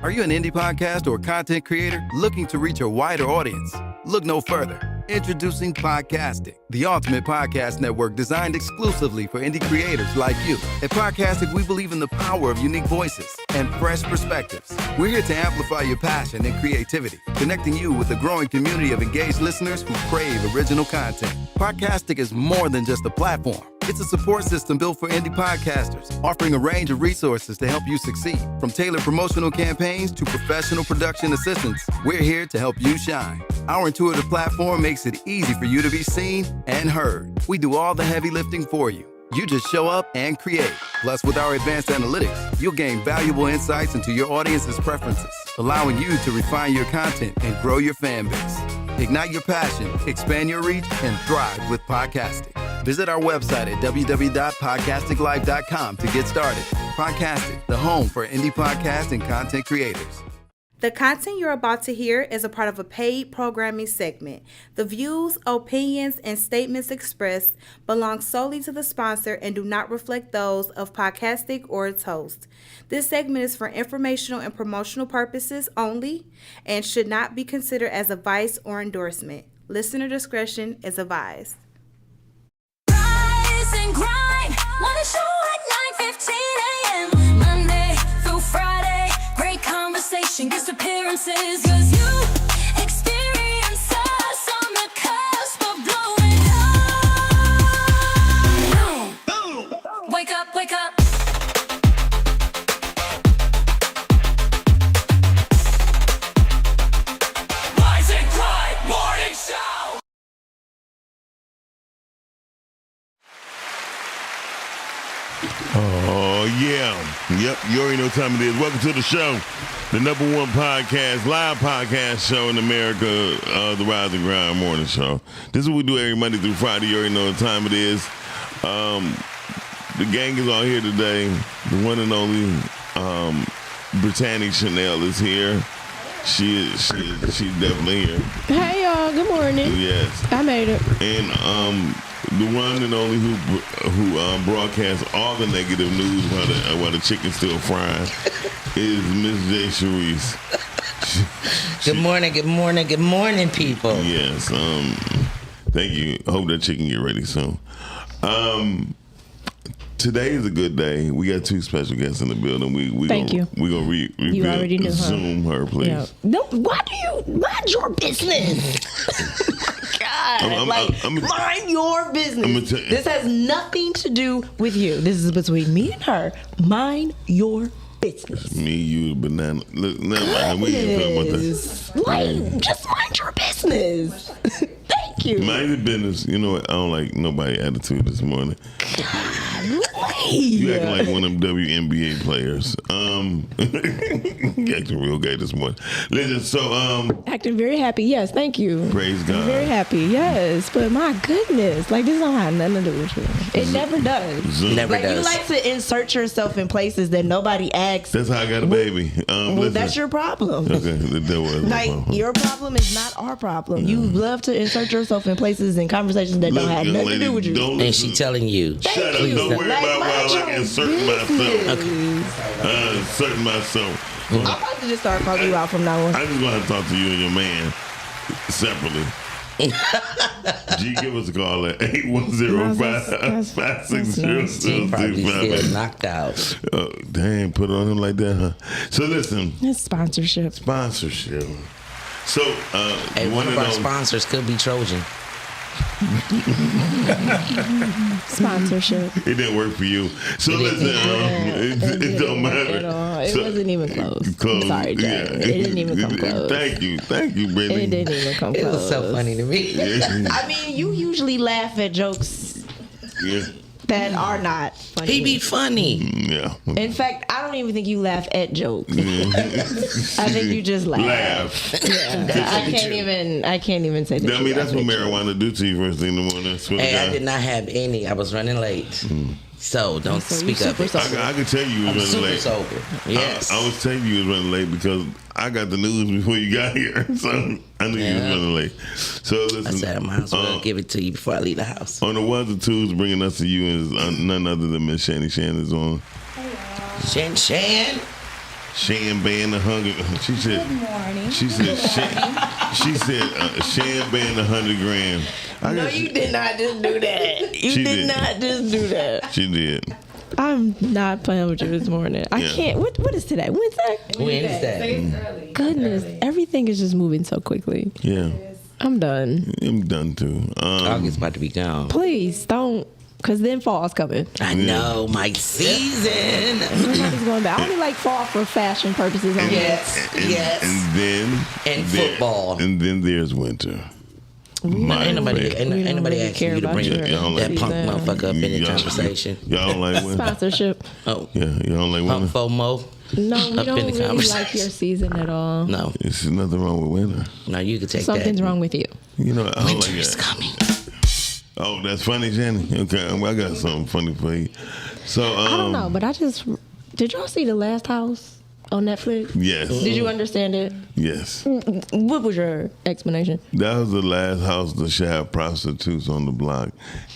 Are you an indie podcast or content creator looking to reach a wider audience? Look no further. Introducing Podcastic, the ultimate podcast network designed exclusively for indie creators like you. At Podcastic, we believe in the power of unique voices and fresh perspectives. We're here to amplify your passion and creativity, connecting you with a growing community of engaged listeners who crave original content. Podcastic is more than just a platform. It's a support system built for indie podcasters, offering a range of resources to help you succeed. From tailored promotional campaigns to professional production assistance, we're here to help you shine. Our intuitive platform makes it easy for you to be seen and heard. We do all the heavy lifting for you. You just show up and create. Plus, with our advanced analytics, you'll gain valuable insights into your audience's preferences, allowing you to refine your content and grow your fan base. Ignite your passion, expand your reach, and thrive with Podcastic. Visit our website at www.podcasticlife.com to get started. Podcastic, the home for indie podcast and content creators. The content you're about to hear is a part of a paid programming segment. The views, opinions, and statements expressed belong solely to the sponsor and do not reflect those of Podcastic or its host. This segment is for informational and promotional purposes only and should not be considered as advice or endorsement. Listener discretion is advised. Rise and grind, wanna show at 9:15 a.m. Monday through Friday, great conversation, guest appearances, 'cause you experience us on the cusp of blowing up. Wake up, wake up. Rise and grind, morning show. Oh, yeah. Yep, you already know what time it is. Welcome to the show. The number one podcast, live podcast show in America, the Rise and Grind Morning Show. This is what we do every Monday through Friday. You already know what time it is. The gang is all here today. The one and only Brittany Chanel is here. She's definitely here. Hey y'all, good morning. Yes. I made it. And the one and only who broadcasts all the negative news while the chicken's still frying is Miss J. Sharice. Good morning, people. Yes. Thank you. Hope that chicken get ready soon. Today is a good day. We got two special guests in the building. Thank you. We're gonna You already knew her. Zoom her, please. Yeah. No, why do you mind your business? God, mind your business. This has nothing to do with you. This is between me and her. Mind your business. Me, you, banana. Look, never mind. We ain't talking about that. Just mind your business. Thank you. Mind your business. You know what? I don't like nobody attitude this morning. You acting like one of them WNBA players. You acting real gay this morning. Listen, so acting very happy. Yes, thank you. Praise God. I'm very happy. Yes, but my goodness, like this don't have nothing to do with you. It never does. Zoom. Never does. You like to insert yourself in places that nobody asks. That's how I got a baby. Well, that's your problem. Okay, that was my Like problem. your problem is not our problem. You love to insert yourself in places and conversations that don't have young nothing to lady, do with you. don't And listen. she telling you. Shut up. you. Don't worry Like, about mind why I like your inserting myself. business. Inserting myself. I'm about to just start calling you out from now on. I'm just going to talk to you and your man separately. G, give us a call at 810-560-0665. Probably still knocked out. Dang, put it on him like that, huh? So listen, It's sponsorship. sponsorship. So, Hey, one of our sponsors could be Trojan. Sponsorship. it didn't work for you. So listen, it don't matter. At all. It So- wasn't even close. Close. I'm sorry, Jay. Yeah. It didn't even come close. Thank you, Brittany. It didn't even come It close. was so funny to me. I mean, you usually laugh at jokes Yeah, that are not funny. He be funny. yeah. In fact, I don't even think you laugh at jokes. I think you just laugh. Yeah, I can't even say that. I you mean, that's laugh what at jokes. marijuana do to you first thing in the morning. I swear to Hey, I God. did not have any. I was running late. So don't So you speak up. super sober. I could tell you was I'm running super late. sober. Yes. I was telling you was running late because I got the news before you got here, so I knew you was running late. So listen, I said I might as well give it to you before I leave the house. on the ones and twos, bringing us to you is none other than Miss Shani Shan is on. Shan. Shan-Ban the Hunger. She said. Good morning. She said. Shan-Ban the 100 grand. No, you did not just do that. You She did did. not just do that. She did. I'm not playing with you this morning. I Yeah. can't. What is today? Wednesday? Wednesday. Goodness, everything is just moving so quickly. Yeah. I'm done. I'm done too. August about to be gone. Please don't, because then fall's coming. I know, my season. Everybody's going back. I only like fall for fashion purposes only. Yes, yes. And then. And there- football. And then there's winter. Ain't nobody, favorite. ain't We don't nobody really asking care you to about bring your that punk season. motherfucker up in the Y'all- conversation. Y'all don't like winter? Sponsorship. Oh, Yeah, you don't like punk winter? FOMO. No, we Up don't in the really like conversation. your season at all. No, There's nothing wrong with winter. no, you can take Something's that. wrong with you. You know, I don't Winter like is that. coming. Oh, that's funny, Jenny. Okay, I got something funny for you. So, I don't know, but did y'all see The Last House on Netflix? Yes. Did you understand it? Yes. What was your explanation? That was the last house that should have prostitutes on the block.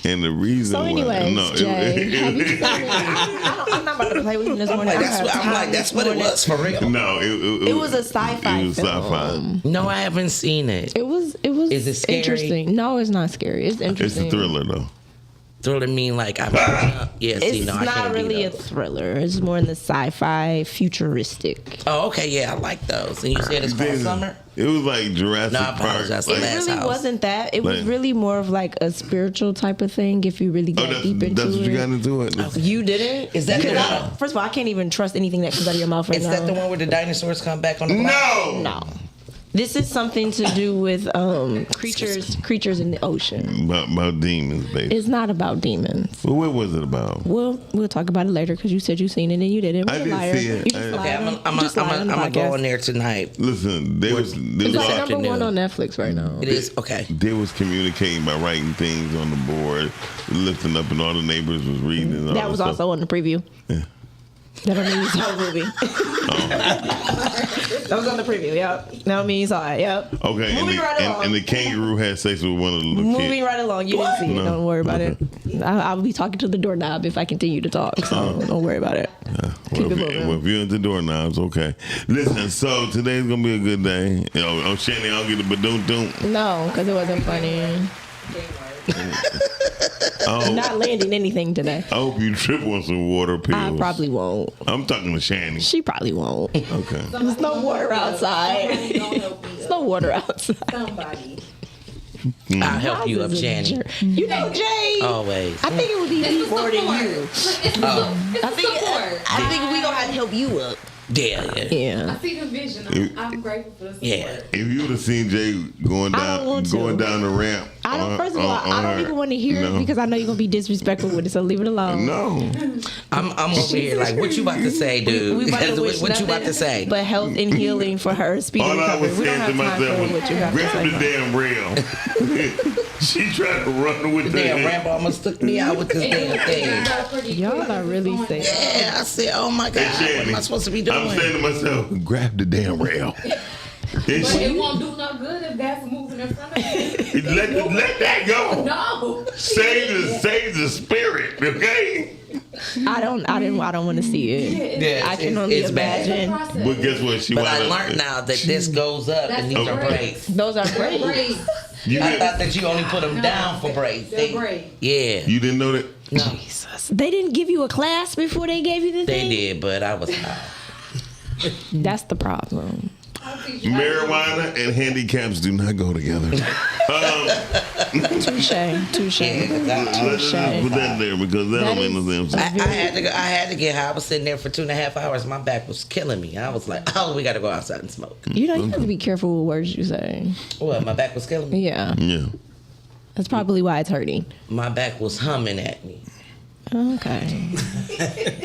And the reason So anyways, why... Jay, have you seen it? I'm not about to play with you this morning. That's what it was for real. No, It was a sci-fi It was film. sci-fi. No, I haven't seen it. It was Is it scary? interesting. No, it's not scary. It's It's interesting. a thriller, though. Thriller mean like I It's I not can't really do a those. thriller. It's more in the sci-fi, futuristic. Oh, okay, yeah, I like those. And you said it's called Summer? It was like Jurassic No, I Park. apologize. Like, It Last really House. wasn't that. It was Like- really more of like a spiritual type of thing. If you really oh, got deep into that's what you it. got into it? You didn't? Is that the Because one? first of all, I can't even trust anything that comes out of your mouth right Is now. that the one where the dinosaurs come back on the block? No! No. This is something to do with creatures in the ocean. About demons, baby. It's not about demons. Well, what was it about? We'll talk about it later because you said you seen it and you didn't. I You're a did liar. see it. You just Okay, lied. I'm You just lied on the gonna go podcast. in there tonight. Listen, they was It's like all, number one afternoon. on Netflix right now. It is okay. they was communicating by writing things on the board, lifting up, and all the neighbors was reading. And all That was stuff. also on the preview. Yeah. That don't mean you saw the movie. That was on the preview, yep. That don't mean you saw it, yep. Okay, Moving right along. and the kangaroo had sex with one of the little Moving kids. right along. You didn't see it. No. Don't worry about it. I'll be talking to the doorknob if I continue to talk, so don't worry about it. Keep it moving. Well, if you're into doorknobs, okay. Listen, so today's gonna be a good day. Oh, Shanny, I'll get a badoom-doom. No, because it wasn't funny. Oh, Not landing anything today. I hope you trip on some water pills. I probably won't. I'm talking to Shanny. She probably won't. Okay. There's no water outside. There's no water outside. Somebody. I'll help you up, Shanny. You know, Jay. Always. I think it would be me more than you. I think we gonna have to help you up. Yeah. Yeah. See the vision. I'm grateful for the support. Yeah. If you would have seen Jay going I don't want down to. the ramp, I don't. on- First of all, on I don't her, even want to hear no. it because I know you're gonna be disrespectful with it. So leave it alone. No. I'm over here like, what you about to say, dude? We about to wish what you about nothing to say? But health and healing for her, speedy All I recovery. was We don't saying to have time myself for was, what you have to grab the say. damn rail. She tried to run with the Damn, Rambo almost took me out with this damn thing. Y'all are really saying. Yeah, I said, oh my God, Hey, what am I supposed to be doing? I'm saying to myself, grab the damn rail. And But it she, won't do no good if that's moving in front of you. let that go. No. Save the spirit, okay? I don't want to see it. Yeah, I can only it's bad. imagine. But guess what? She But I wound up- learned now that this goes up and these are That's braids. Those are great. Great. You I didn't, thought that you only put them down for braids. They're great. Yeah, you didn't know that? no, Jesus. They didn't give you a class before they gave you the they thing? did, but I was high. That's the problem. Marijuana and handicaps do not go together. Touche. Touche. Let's just put that there because that don't make no sense. I had to go. I had to get high. I was sitting there for 2.5 hours. My back was killing me. I was like, "Oh, we got to go outside and smoke." You know, you have to be careful with words you say. Well, my back was killing me. Yeah. Yeah. That's probably why it's hurting. My back was humming at me. Okay.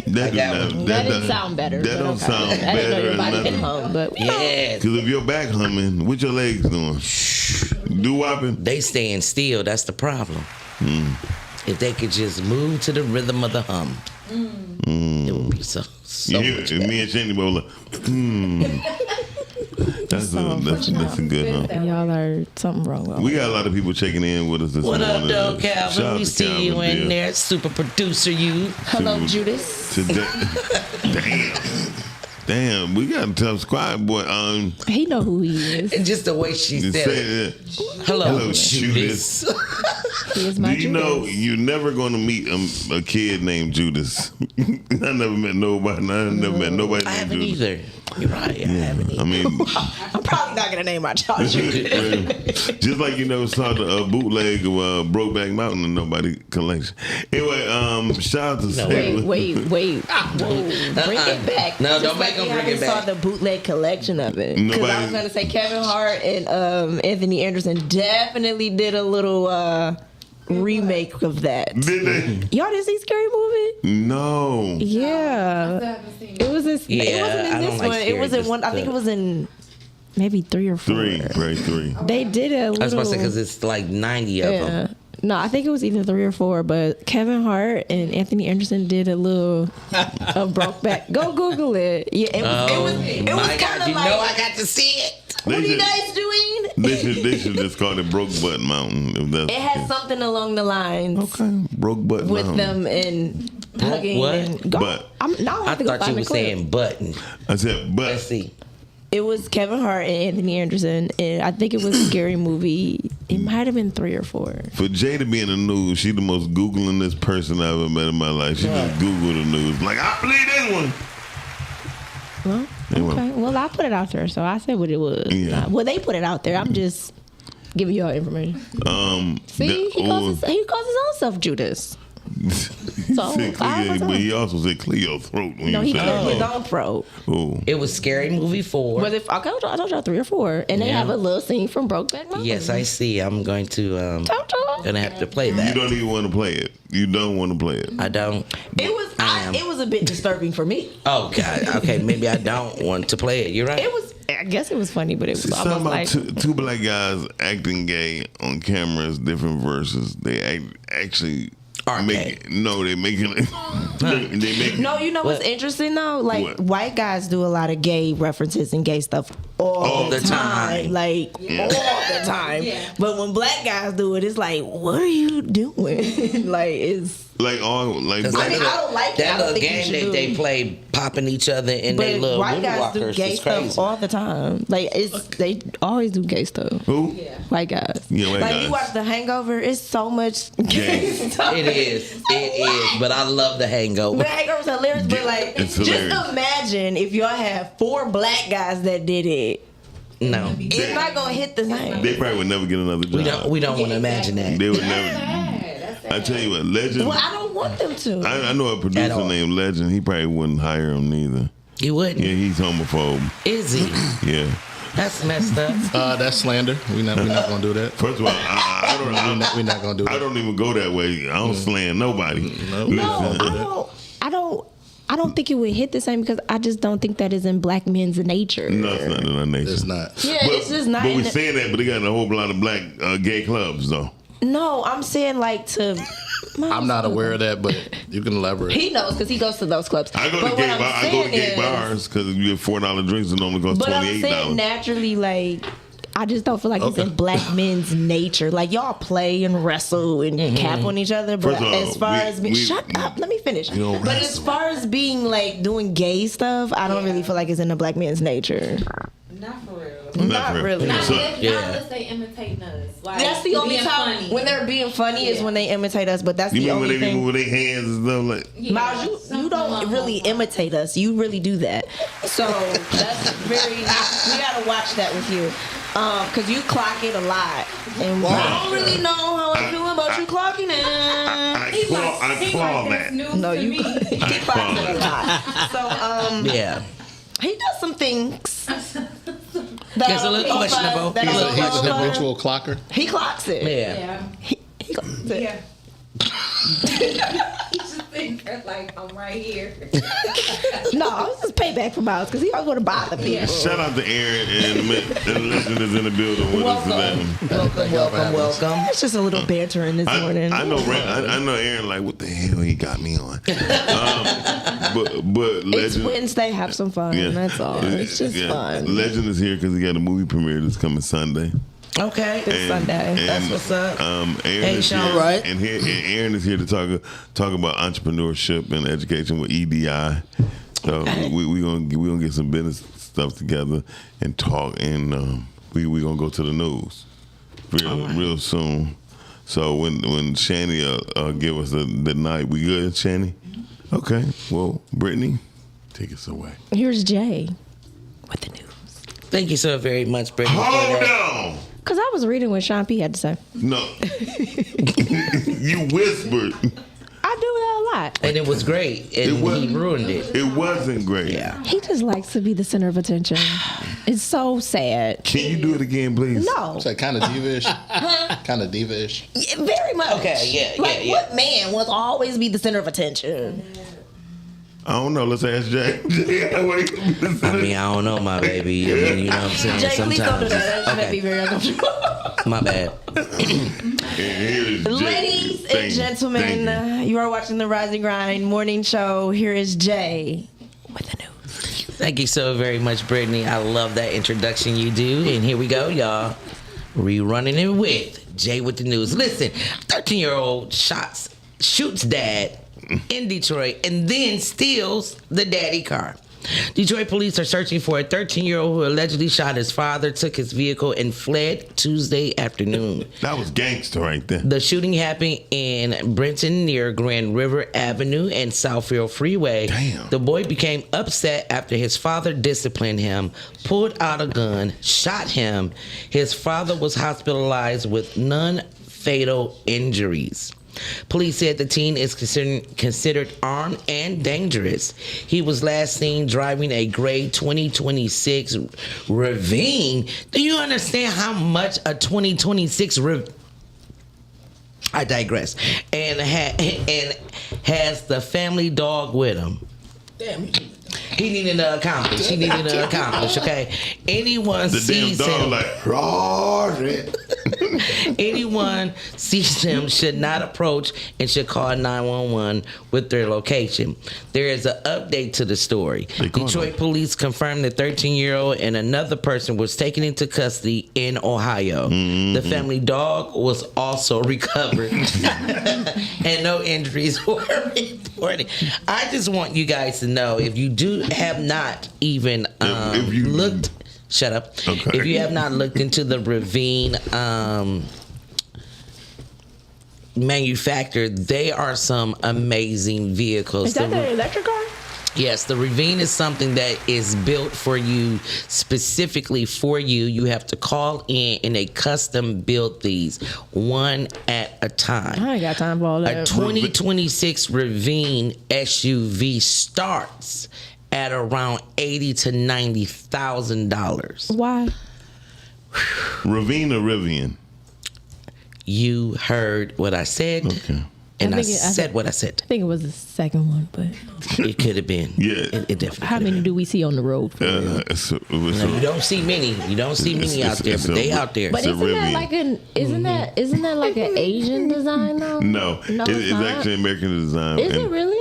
That Didn't sound better. That but don't okay. sound I didn't know better your than body can nothing. hum, but Yes, Because if your back humming, what your legs doing? Do-wopping? they staying still. That's the problem. If they could just move to the rhythm of the hum, it would be so You hear much me better. and Shandy both like, That's a good one. y'all are something wrong with We got a lot of people checking in with us this What morning. up, though, Shout Calvin? out We to see you Calvin, in dear. there, super producer. You. Hello, Judas. Today, damn. Damn, we got a tough squad, boy. He know who he is. And just the way she said it. Hello, Judas. He is my Do you know you're never going to meet a kid named Judas? I never met nobody. I never met nobody I named haven't Judas. either. You're right. I haven't either. I mean, I'm probably not gonna name my child Judas. just like you never saw the bootleg of Brokeback Mountain and nobody collection. Anyway, shout out to Wait. Whoa. Bring it back. No, Just don't like make him we bring it haven't saw back. the bootleg collection of it. Because I Nobody- was gonna say Kevin Hart and Anthony Anderson definitely did a little remake of that. Did they? Y'all didn't see Scary Movie? No. Yeah. I haven't seen It was this. Yeah, it wasn't in I this don't like one. It scary, was in just one. I think the- it was in maybe 3 or 4. Three. They did a little. I was about to say because it's like 90 of them. No, I think it was either 3 or 4. But Kevin Hart and Anthony Anderson did a little Brokeback. Go Google it. Yeah, it was My kind God, of you like. know I got to see it. What are you They guys doing? They should just call it Broke Butt Mountain. If that's It had something along the lines okay. Broke Butt with Mountain. them and hugging What? and go. But- Now I I have to go thought you find were the clip. saying button. I said, but Let's see. It was Kevin Hart and Anthony Anderson, and I think it was a Scary Movie. It might have been 3 or 4. for Jay to be in the news, she the most Googling person I ever met in my life. She just Google the news. Like, I believe this one. Well, Anyway. okay. Well, I put it out there, so I said what it was. Yeah. Well, they put it out there. I'm just giving y'all information. See, he calls his own self Judas. So, Said Cleo, but he also said Cleo throat. When No, you he said cleared his that. own throat. Oh. It was Scary Movie 4. But if I told y'all 3 or 4, and they Yeah. have a little scene from Brokeback Mountain. Yes, I see. I'm going to Told y'all. gonna have to play You that. don't even want to play it. You don't want to play it. I don't. It was I am. it was a bit disturbing for me. Oh God. Okay, maybe I don't want to play it. You're right. It was. I guess it was funny, but it was Something almost about like two black guys acting gay on camera is different versus they actually Are make gay. it. No, they making it. they make No, you know what's What? interesting though? Like What? white guys do a lot of gay references and gay stuff all the time. Like all the time. Yeah. But when black guys do it, it's like, what are you doing? Like it's. like all like Because black. I mean, I don't like it. I that don't little think you game should that do they it. play, popping each other in their But little white movie guys do walkers gay is stuff crazy. all the time. Like they always do gay stuff. Who? White guys. Yeah, white like guys. you watch The Hangover, it's so much gay Gay. stuff. It is. But I love The Hangover. The Hangover's hilarious, but like, It's just hilarious. imagine if y'all had 4 black guys that did it. No, It's not gonna hit the same. They probably would never get another job. we don't want to imagine that. They would That's never. sad. That's sad. I tell you what, Legend. Well, I don't want them to. I know a At producer all. named Legend. He probably wouldn't hire him neither. You wouldn't. Yeah, he's homophobe. Is he? Yeah. That's messed up. That's slander. We're not gonna do that. First of all, I don't. We're not gonna do I that. don't even go that way. I don't slam nobody. No. No, I don't think it would hit the same because I just don't think that is in black men's nature. No, it's not in our nature. It's not. Yeah, it's just not. But in we're the- saying that, but they got a whole lot of black gay clubs, though. No, I'm saying like to. I'm not aware of that, but you can elaborate. He knows because he goes to those clubs. I go But to what gay I'm bar. I go to saying gay is- bars because you get $4 drinks and only cost But I'm $28. saying naturally, like, I just don't feel like it's Okay. in black men's nature. Like, y'all play and wrestle and cap on each other. But First of all, as far we- as being, we- shut up, let me finish. We don't But as wrestle. far as being like doing gay stuff, I don't really feel like it's in the black man's nature. Not for real. Not for- really. Not So- unless they imitate us. Like, That's the only being time funny. when they're being funny is Yeah. when they imitate us. But that's You the mean when only they be thing. moving their hands and stuff like? Yeah, Miles, you something don't along really those lines. imitate us. You really do that. So that's very. We gotta watch that with you, cause you clock it a lot, and I don't really know how I feel about you clocking it. I claw that. No, you he clocks it a lot. So Yeah. he does some things. That It's a little I don't questionable. that I He's a, don't he's a know. habitual clocker. He clocks it. Yeah. Yeah. He clocks it. Yeah. He's just sitting there like, I'm right here. No, it's just payback for Miles because he always want to bother people. Shout out to Aaron and Legend is in the building with us today. Welcome. It's just a little bantering this morning. I know Aaron like what the hell he got me on. But It's Legend. Wednesday. Have some fun. Yeah. That's all. It's just fun. Legend is here because he got a movie premiere this coming Sunday. Okay. This Sunday. That's what's up. Aaron Hey, is Sean. here, Right. and Aaron is here to talk about entrepreneurship and education with EDI. we gonna get some business stuff together and talk, and we gonna go to the news real soon. So when Shani give us the night, we good, Shani? Okay. Well, Brittany, take us away. Here's Jay with the news. Thank you so very much, Brittany. Hold on. Because I was reading what Sean P had to say. No. You whispered. I do that a lot. And it was great, and he ruined it. It wasn't great. Yeah. He just likes to be the center of attention. It's so sad. Can you do it again, please? No. It's like kind of diva-ish. Kind of diva-ish. Yeah, very much. Okay, yeah, Like, yeah. what man wants to always be the center of attention? I don't know. Let's ask Jay. I mean, I don't know, my baby. I mean, you know what I'm saying? Jay, please don't do that. That Okay. should be very uncomfortable. My bad. Ladies and gentlemen, you are watching the Rise and Grind morning show. Here is Jay with the news. Thank you so very much, Brittany. I love that introduction you do. And here we go, y'all. Rerunning it with Jay with the news. Listen, 13-year-old shoots dad in Detroit and then steals the daddy car. Detroit police are searching for a 13-year-old who allegedly shot his father, took his vehicle, and fled Tuesday afternoon. That was gangster right there. The shooting happened in Brenton near Grand River Avenue and Southfield Freeway. Damn. The boy became upset after his father disciplined him, pulled out a gun, shot him. His father was hospitalized with non-fatal injuries. Police said the teen is considered armed and dangerous. He was last seen driving a gray 2026 Ravine. Do you understand how much a 2026 Ravine? I digress. And has the family dog with him. Damn. He needed to accomplish. Okay. Anyone The sees damn dog him. like, Rory. Anyone sees him should not approach and should call 911 with their location. There is an update to the story. Detroit police confirmed the 13-year-old and another person was taken into custody in Ohio. The family dog was also recovered and no injuries were reported. I just want you guys to know, if you have not even If you looked... Shut up. Okay. If you have not looked into the Ravine manufacturer, they are some amazing vehicles. Is that the electric car? Yes, the Ravine is something that is built for you, specifically for you. You have to call in and they custom build these one at a time. I ain't got time for all A that. 2026 Ravine SUV starts at around $80,000 to $90,000. Why? Ravine or Rivian? You heard what I said, Okay. and I think said what I said. I think it was the second one, but It could have been. Yeah. It definitely. how could have many been. do we see on the road? No, you don't see many. You don't see many out there, but they out there. But a isn't that Rivian. like isn't that like an Asian design though? No, it's not. actually American design. Is it And really?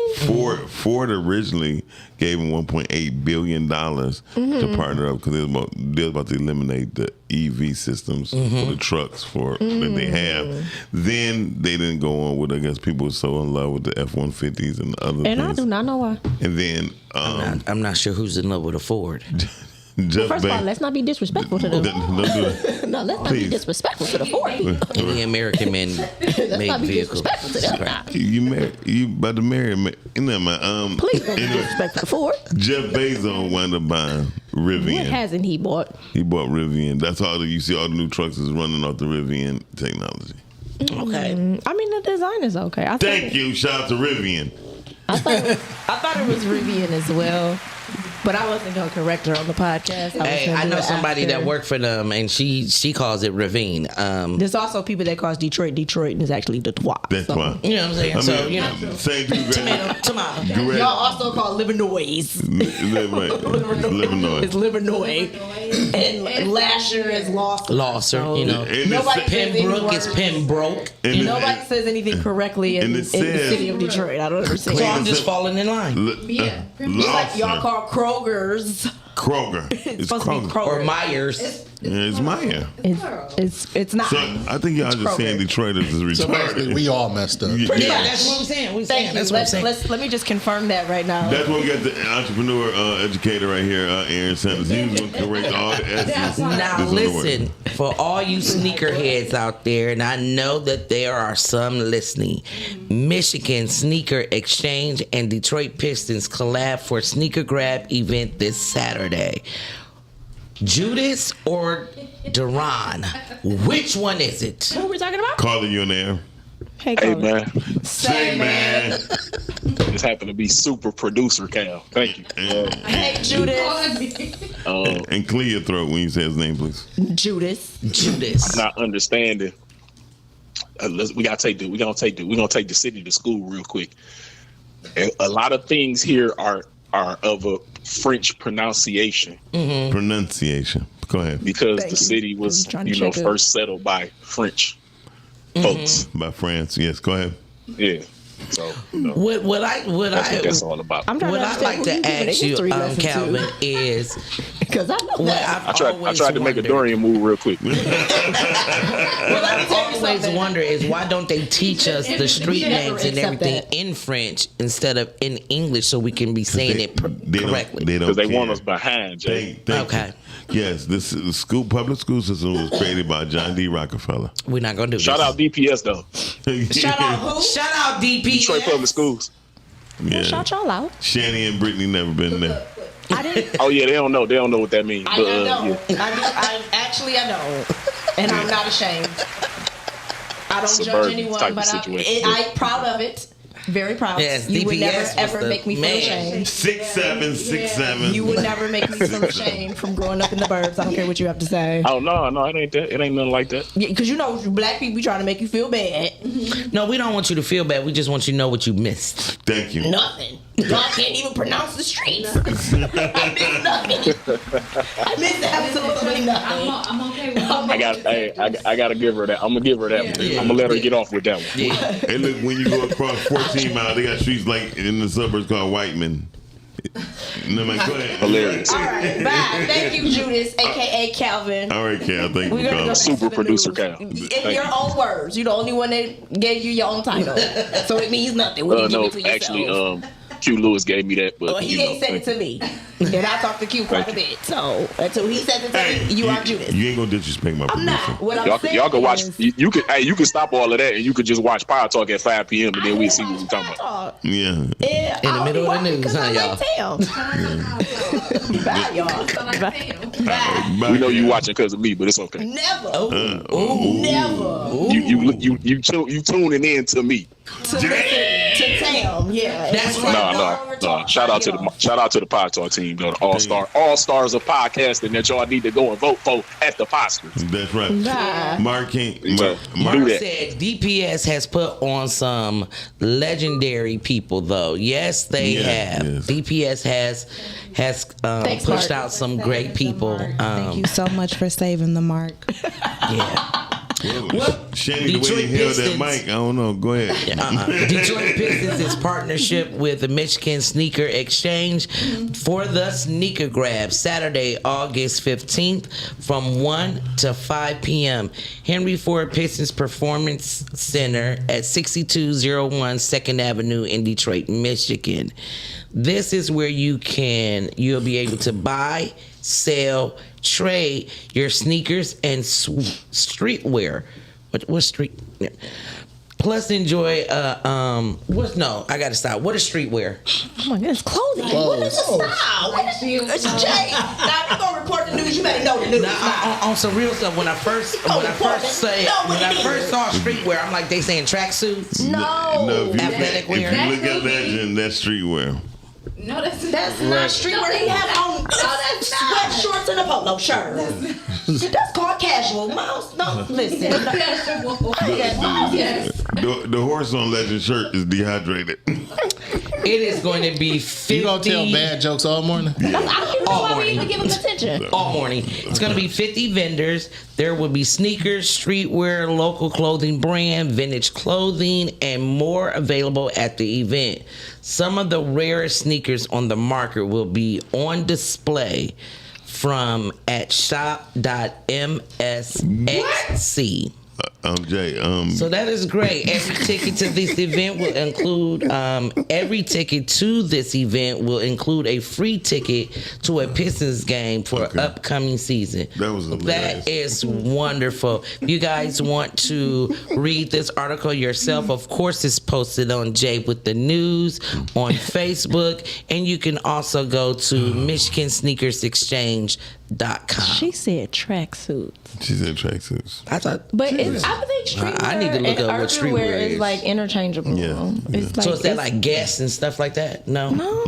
Ford originally gave him $1.8 billion to partner up because they was about to eliminate the EV systems for the trucks that they have. Then they didn't go on with, I guess people were so in love with the F-150s and other And I things. do not know why. And then I'm not sure who's in love with a Ford. Jeff First of all, Bezos. let's not be disrespectful to them. Don't do that. No, let's not Please. be disrespectful to the Ford people. Any American man Let's made not be vehicles. disrespectful to them. Nah. You about to marry him? Man. Please don't be Anyway, disrespectful to Ford. Jeff Bezos wound up buying What Rivian. hasn't he bought? He bought Rivian. That's all you see. All the new trucks is running off the Rivian technology. Okay. I mean, the design is okay. Thank you. Shout out to Rivian. I thought it was Rivian as well, but I wasn't gonna correct her on the podcast. Hey, I know somebody that worked for them, and she calls it Ravine. There's also people that calls Detroit, and it's actually Detroit. That's So- why. You know what I'm saying? Same people. Tomato. Great. Y'all also call Livernois. Livernois. It's Livernois. And Lasher is Lawson. Lawson, you know. And Nobody it says Pembroke any is words. Pembroke. And it- Nobody says anything correctly in and the it says- city of Detroit. I don't understand. So I'm just falling in line. Just like y'all call Kroger's. Kroger. It's supposed to be Kroger. Kroger. Or Myers. It's Maya. It's not. So I think y'all just saying Detroiters is So basically, retarded. we all messed up. Yeah. Yeah, that's what I'm saying. Thank you. That's what I'm saying. Let me just confirm that right now. That's why we got the entrepreneur educator right here, Aaron Sanders. He was going to correct all the S's. Now This is the word. listen, for all you sneakerheads out there, and I know that there are some listening, Michigan Sneaker Exchange and Detroit Pistons collab for Sneaker Grab event this Saturday. Judas or Duran? Which one is it? What are we talking about? Calling you on the air. Hey, Hey Colin. man, Say, man. this happened to be super producer Cal. Thank you. Hey, Judas. And clear your throat when you say his name, please. Judas. Judas. Not understanding. We gonna take the city to school real quick. A lot of things here are of a French pronunciation Pronunciation. Go ahead. because Thank the you. city was, I'm trying to check it. first settled by French folks. By France. Yes, go ahead. Yeah. So What that's what that's all about. I'm trying What to I'd like understand to who you ask you, giving a history lesson Calvin, is because I know what that. I've I tried to make a Dorian move real quick. Well, let me tell you always something. wonder is why don't they teach us the street We never names and accept everything that. in French instead of in English so we can be saying it correctly? They don't Because they want care. us behind, Jay. Thank Okay. you. Yes, this is the public school system was created by John D. Rockefeller. We're not gonna do Shout this. out DPS though. Shout out who? Shout out DP. Detroit Public Schools. Yeah. Shout y'all out. Shanny and Brittany never been there. I didn't. Oh yeah, they don't know. They don't know what that means. I But know. yeah. I actually I know, and I'm not ashamed. I don't judge Suburban anyone, type of but situation. I'm proud of it. Very proud. Yes, you would DPS never was ever the make me feel man. ashamed. 6'7", You would never make me feel ashamed from growing up in the burbs. I don't care what you have to say. Oh no, it ain't that. It ain't nothing like that. Because you know, black people be trying to make you feel bad. No, we don't want you to feel bad. We just want you to know what you missed. Thank you. Nothing. Y'all can't even pronounce the streets. I missed nothing. I missed absolutely nothing. I'm okay with I gotta give her that. I'm gonna give her that one. I'm gonna let her get off with that one. Yeah. Hey, look, when you go across 14 miles, they got streets like in the suburbs called Whiteman. And I'm like, go ahead. Hilarious. All right, bye. Thank you, Judas, aka Calvin. All right, Cal, thank you We're for gonna go calling. back Super to the producer news. Cal. In Thank your you. own words, you're the only one that gave you your own title, so it means nothing. When you give No, it to yourself. actually, Q Lewis gave me that, but Well, he ain't said it to me, and I talked to Q quite a bit. So until he said it to Hey, me, you are Judas. You ain't gonna disrespect my I'm producer. not. What I'm saying y'all can watch. is- You can stop all of that, and you could just watch Power Talk at 5 p.m. and then we'll see what we're talking about. Yeah. Yeah, In the middle of the news, huh, y'all? Bye, y'all. Bye. Bye, We know you Cal. watching because of me, but it's okay. Never. Oh, Never. You tuning in to me. To Tam, yeah. That's And right. we're No. talking Shout out about to the Pod Talk team, though. The all stars of podcasting that y'all need to go and vote for at the Oscars. That's right. Bye. Mark can't. So, Mark, do that. said DPS has put on some legendary people, though. Yes, they Yeah, have. yes. DPS has Thanks, pushed Mark. out some great people. Thank you so much for saving the mark. Yeah. Shanny, the way Detroit he held that Pistons. mic, I don't know. Go ahead. Detroit Pistons is partnership with the Michigan Sneaker Exchange for the Sneaker Grab Saturday, August 15th from 1 to 5 p.m. Henry Ford Pistons Performance Center at 6201 2nd Avenue in Detroit, Michigan. This is where you'll be able to buy, sell, trade your sneakers and streetwear. What street? Yeah. Plus enjoy I gotta stop. What is streetwear? Oh my goodness, clothing. What is the style? What is it's Jay. Now if you're gonna report the news, you better know the news. Now, on some real stuff, when I first saw streetwear, I'm like, they saying tracksuits. No. if you, Athletic if wear. you look at Legend, that's streetwear. No, that's Not streetwear. He had on sweat shorts and a polo shirt. That's called casual. Mouse, no, listen. Yes. The horse on Legend shirt is dehydrated. It is going to be 50. You gonna tell bad jokes all morning? Why we even give him attention? all morning. It's going to be 50 vendors. There will be sneakers, streetwear, local clothing brand, vintage clothing, and more available at the event. Some of the rarest sneakers on the market will be on display from at shop.msxc. Jay. So that is great. Every ticket to this event will include a free ticket to a Pistons game for upcoming season. That was hilarious. That is wonderful. If you guys want to read this article yourself, of course, it's posted on Jay with the News on Facebook, and you can also go to MichiganSneakersExchange.com. She said tracksuits. She said tracksuits. I thought, but I think streetwear I need to look and up what urban streetwear wear is. is like interchangeable. Yeah. It's like, so is that like Guess and stuff like that? No. No.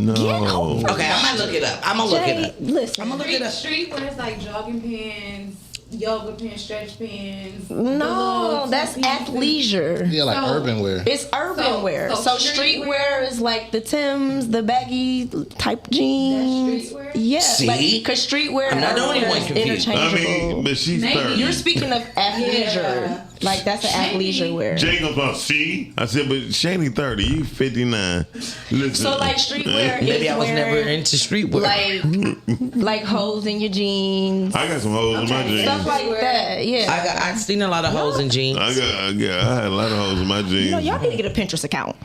Okay, I might look it up. I'm gonna look it up. Listen, I'm gonna look it up. Streetwear is like jogging pants, yoga pants, stretch pants. No, that's athleisure. Yeah, like urban wear. It's urban wear. So streetwear is like the Timbs, the baggy type jeans. That's streetwear? Yeah, See? because streetwear I'm not the only urban one is confused. I interchangeable. mean, but she's 30. You're speaking of athleisure. Like that's an athleisure wear. Jacob, see? I said, but Shani 30, you 59. Listen. So like streetwear Maybe is I was never wearing into streetwear. like holes in your jeans. I got some holes in my jeans. Stuff like that, yeah. I've seen a lot of holes in jeans. I had a lot of holes in my jeans. You know, y'all need to get a Pinterest account.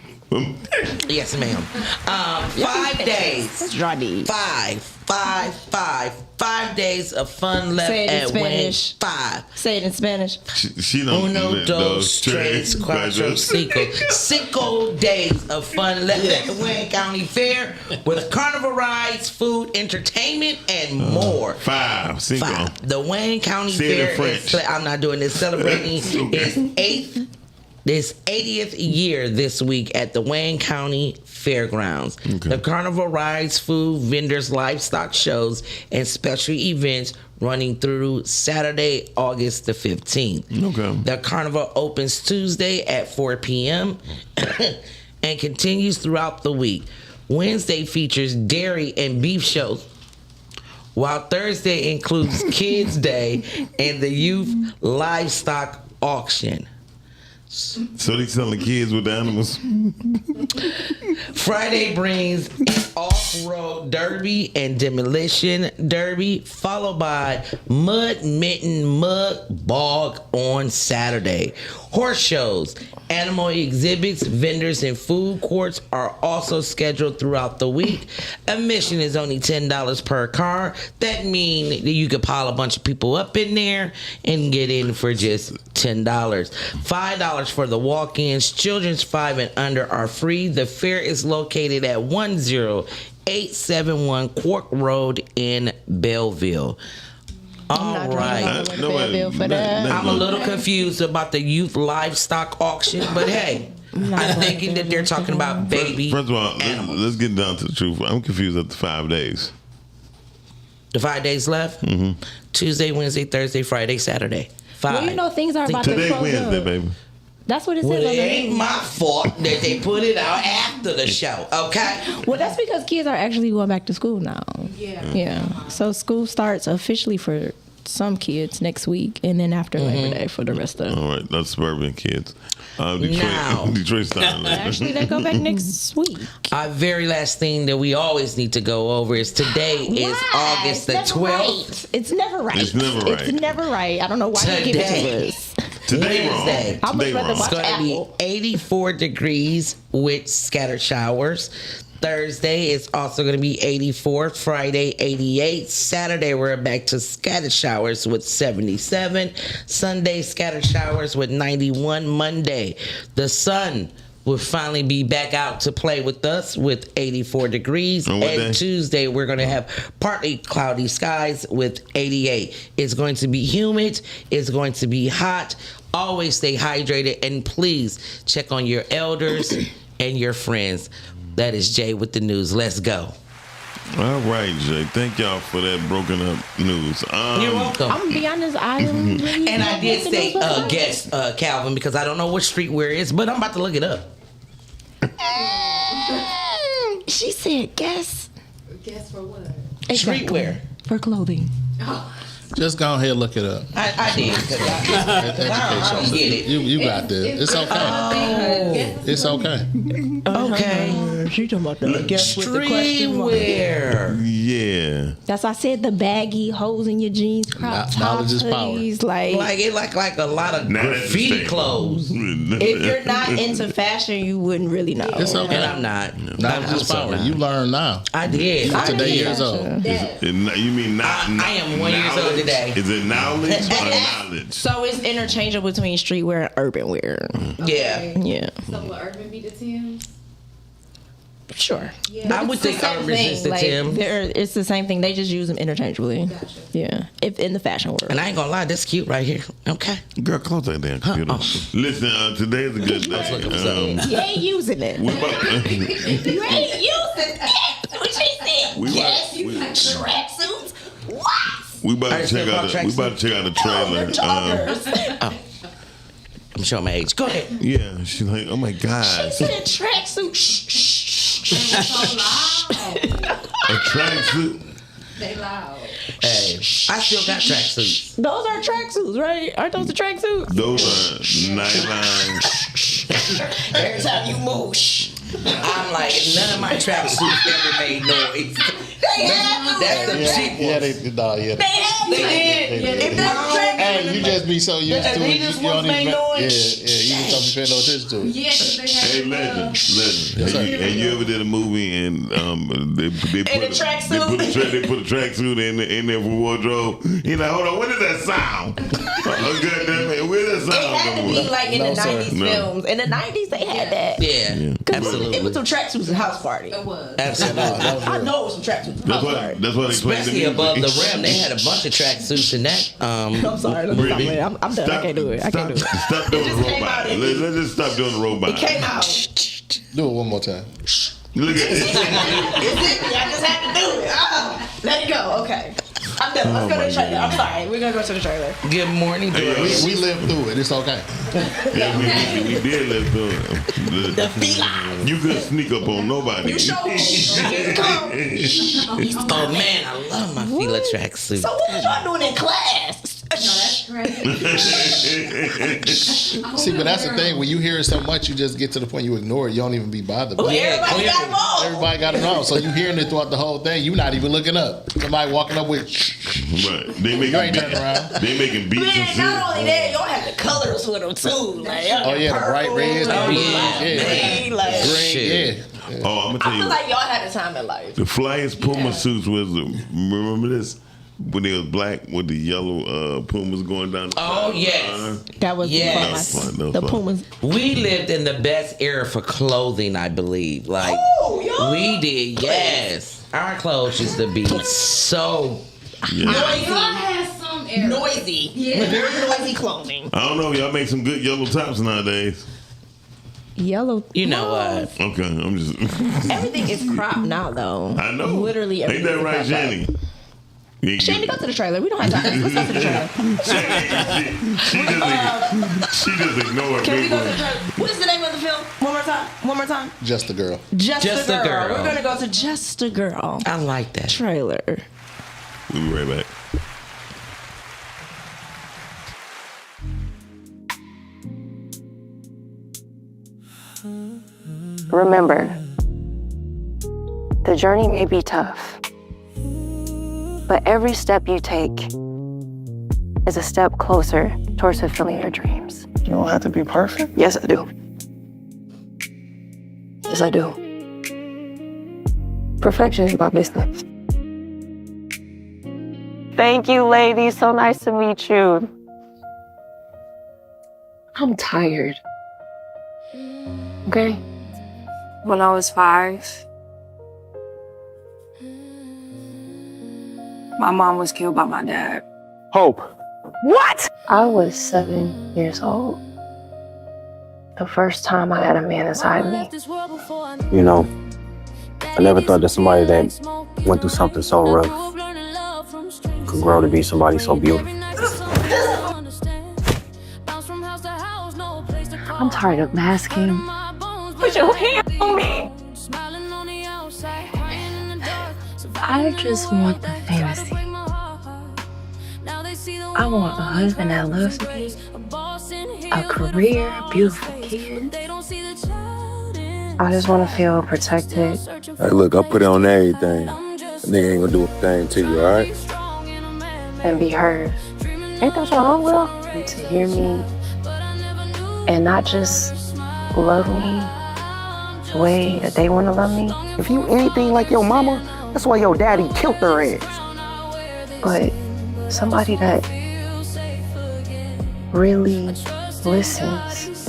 Yes, ma'am. 5 days. That's Jardy. 5 days of fun left Say it in at Wayne. Spanish. 5. Say it in Spanish. She don't Uno, do dos, tres, cuatro, cinco. 5 days of fun left at the Wayne County Fair with carnival rides, food, entertainment, and more. 5. The Wayne County Say it in Fair French. I'm not doing this. Celebrating its 80th year this week at the Wayne County Fairgrounds. Okay. The carnival rides, food, vendors, livestock shows, and special events running through Saturday, August the 15th. Okay. The carnival opens Tuesday at 4 p.m. and continues throughout the week. Wednesday features dairy and beef shows, while Thursday includes Kids Day and the Youth Livestock Auction. So they selling kids with the animals. Friday brings off-road derby and demolition derby, followed by mud mitten mud bog on Saturday. Horse shows, animal exhibits, vendors, and food courts are also scheduled throughout the week. Admission is only $10 per car. That means that you could pile a bunch of people up in there and get in for just $10. $5 for the walk-ins. Children's 5 and under are free. The fair is located at 10871 Cork Road in Belleville. All right. I'm a little confused about the youth livestock auction, but hey, I'm thinking that they're talking about baby First of all, animals. let's get down to the truth. I'm confused at the 5 days. The 5 days left? Mm-hmm. Tuesday, Wednesday, Thursday, Friday, Saturday. 5. Well, you know things are about to Today close Wednesday, up. baby. That's what it says Well, on it the ain't news. my fault that they put it out after the show, okay? Well, that's because kids are actually going back to school now. Yeah. So school starts officially for some kids next week, and then after Labor Day for the rest of them. All right, that's suburban kids. Now. Detroit starting later. Actually, they go back next week. Our very last thing that we always need to go over is today is August the 12th. It's never right. It's never right. It's never right. I don't know why you give it Today. to us. Today Wednesday. wrong. I much Today rather wrong. watch It's going to be Apple. 84 degrees with scattered showers. Thursday is also going to be 84. Friday, 88. Saturday, we're back to scattered showers with 77. Sunday, scattered showers with 91. Monday, the sun will finally be back out to play with us with 84 degrees. On what day? And Tuesday, we're going to have partly cloudy skies with 88. It's going to be humid. It's going to be hot. Always stay hydrated, and please check on your elders and your friends. That is Jay with the news. Let's go. All right, Jay. Thank y'all for that broken up news. You're welcome. I'm gonna be honest, I don't really And I know did what the say news was. guess Calvin because I don't know what streetwear is, but I'm about to look it up. She said guess. Guess for what? Exactly. Streetwear. For clothing. Just go ahead and look it up. I did. 'Cause I Educate get it. You got this. It's okay. It's okay. Okay. she talking about the guess with the question mark. Streetwear. Yeah. That's why I said the baggy holes in your jeans, crop tops, Knowledge is power. hoodies, like a lot of Now that's graffiti the thing. clothes. if you're not into fashion, you wouldn't really know. It's okay. And I'm not. Knowledge is power. You learn now. I did. You're today did. years old. You mean not? I am 1 year old today. Is it knowledge or knowledge? So it's interchangeable between streetwear and urban wear. Yeah. Yeah, So will Urban be the Timbs? sure. Yeah. I would It's the think same Urban is the like, Tim. it's the same thing. They just use them interchangeably. Gotcha. Yeah, if in the fashion world. And I ain't gonna lie, this cute right here. Okay. Girl, close that damn computer. Listen, today's a good day. You ain't using it. We about, You ain't using it. What she said? We yes, about- we- tracksuits. What? we about I to check out. We about to check out the trailer. Joggers. I'm showing my age. Go ahead. Yeah, she's like, oh my god, She said tracksuit. So loud. a tracksuit. They loud. Hey, I still got tracksuits. Those are tracksuits, right? Aren't those the tracksuits? Those are nylon. Every time you move, I'm like, none of my tracksuits ever made noise. they have to. That's the cheap Yeah, ones. They have to. They did. If that's tracksuit, Hey, you just be so used to it. Adidas You don't ones made even. Yeah, noise. you just don't be paying no attention to it. Yes, they have. Hey, legend. Yes, sir. And you ever did a movie and they put a tracksuit? they put a tracksuit in there for wardrobe. He's like, hold on, what does that sound? Oh, God damn it, where does that it sound had to come be from? like in No, the sir. 90s No. films. In the 90s, they had that. Yeah, absolutely. It was some tracksuits at house party. It was. Absolutely. I know it was some tracksuits at house party. That's why they played Especially the above the music. rim, they had a bunch of tracksuits in that. I'm sorry. Let me stop Brittany, playing. I'm done. I can't do it. I can't do it. Stop doing the just came robot. out. Let's just stop doing the robot. It came out. Do it one more time. Look at It's in me. I just had to do it. Let it go. Okay. I'm done. Let's go to the trailer. I'm sorry. We're going to go to the trailer. Good morning, Doris. We lived through it. It's okay. Yeah, we did live through it. The feline. You couldn't sneak up on nobody. You show me. Oh man, I love my Fila tracksuit. So what was y'all doing in class? No, that's great. See, but that's the thing. When you hear it so much, you just get to the point you ignore it. You don't even be bothered. Well, by it. everybody got them all. Everybody got it wrong. So you hearing it throughout the whole thing. You not even looking up. Somebody walking up with. Right. They making You ain't turning around. They making beats and Man, shit. not only that, y'all have the colors with them too. Like, Oh yeah, the bright red. Oh, the yeah. green, like, Shit. yeah. Oh, I'm gonna I tell feel you. like y'all had a time in life. The flyest Puma suits was remember this when they was black with the yellow Pumas going down. The Oh, side? yes. That was Yes. before That was fun, that my, was the fun. Pumas. We lived in the best era for clothing, I believe. Like y'all. we did, yes. Our clothes used to be so Yeah. Y'all had some era. Noisy. Yeah. Very noisy clothing. I don't know. Y'all make some good yellow tops nowadays. Yellow. you know what? Okay, I'm just. Everything is cropped now, though. I know. Literally Ain't everything. that is right, cropped Jenny? up. Shani, go to the trailer. We don't have time. Let's go to the trailer. she just ignored Can me. we go to the trailer? What is the name of the film? One more time. One more time. Just a girl. Just Just a a girl. Girl. We're gonna go to Just a Girl I like that. trailer. We'll be right back. Remember, the journey may be tough, but every step you take is a step closer towards fulfilling your dreams. You don't have to be perfect. Yes, I do. Yes, I do. Perfection is my business. Thank you, ladies. So nice to meet you. I'm tired. Okay? When I was 5, my mom was killed by my dad. Hope. What? I was 7 years old. The first time I had a man inside me. You know, I never thought that somebody that went through something so rough could grow to be somebody so beautiful. I'm tired of masking. Put your hand on me. I just want the fantasy. I want a husband that loves me, a career, beautiful kids. I I just want to feel protected. Hey, look, I put it on everything. A nigga ain't gonna do a thing to you, alright? And be heard. Ain't that your own will? And to hear me and not just love me the way that they want to love me. If you anything like your mama, that's why your daddy killed her ass. But somebody that really listens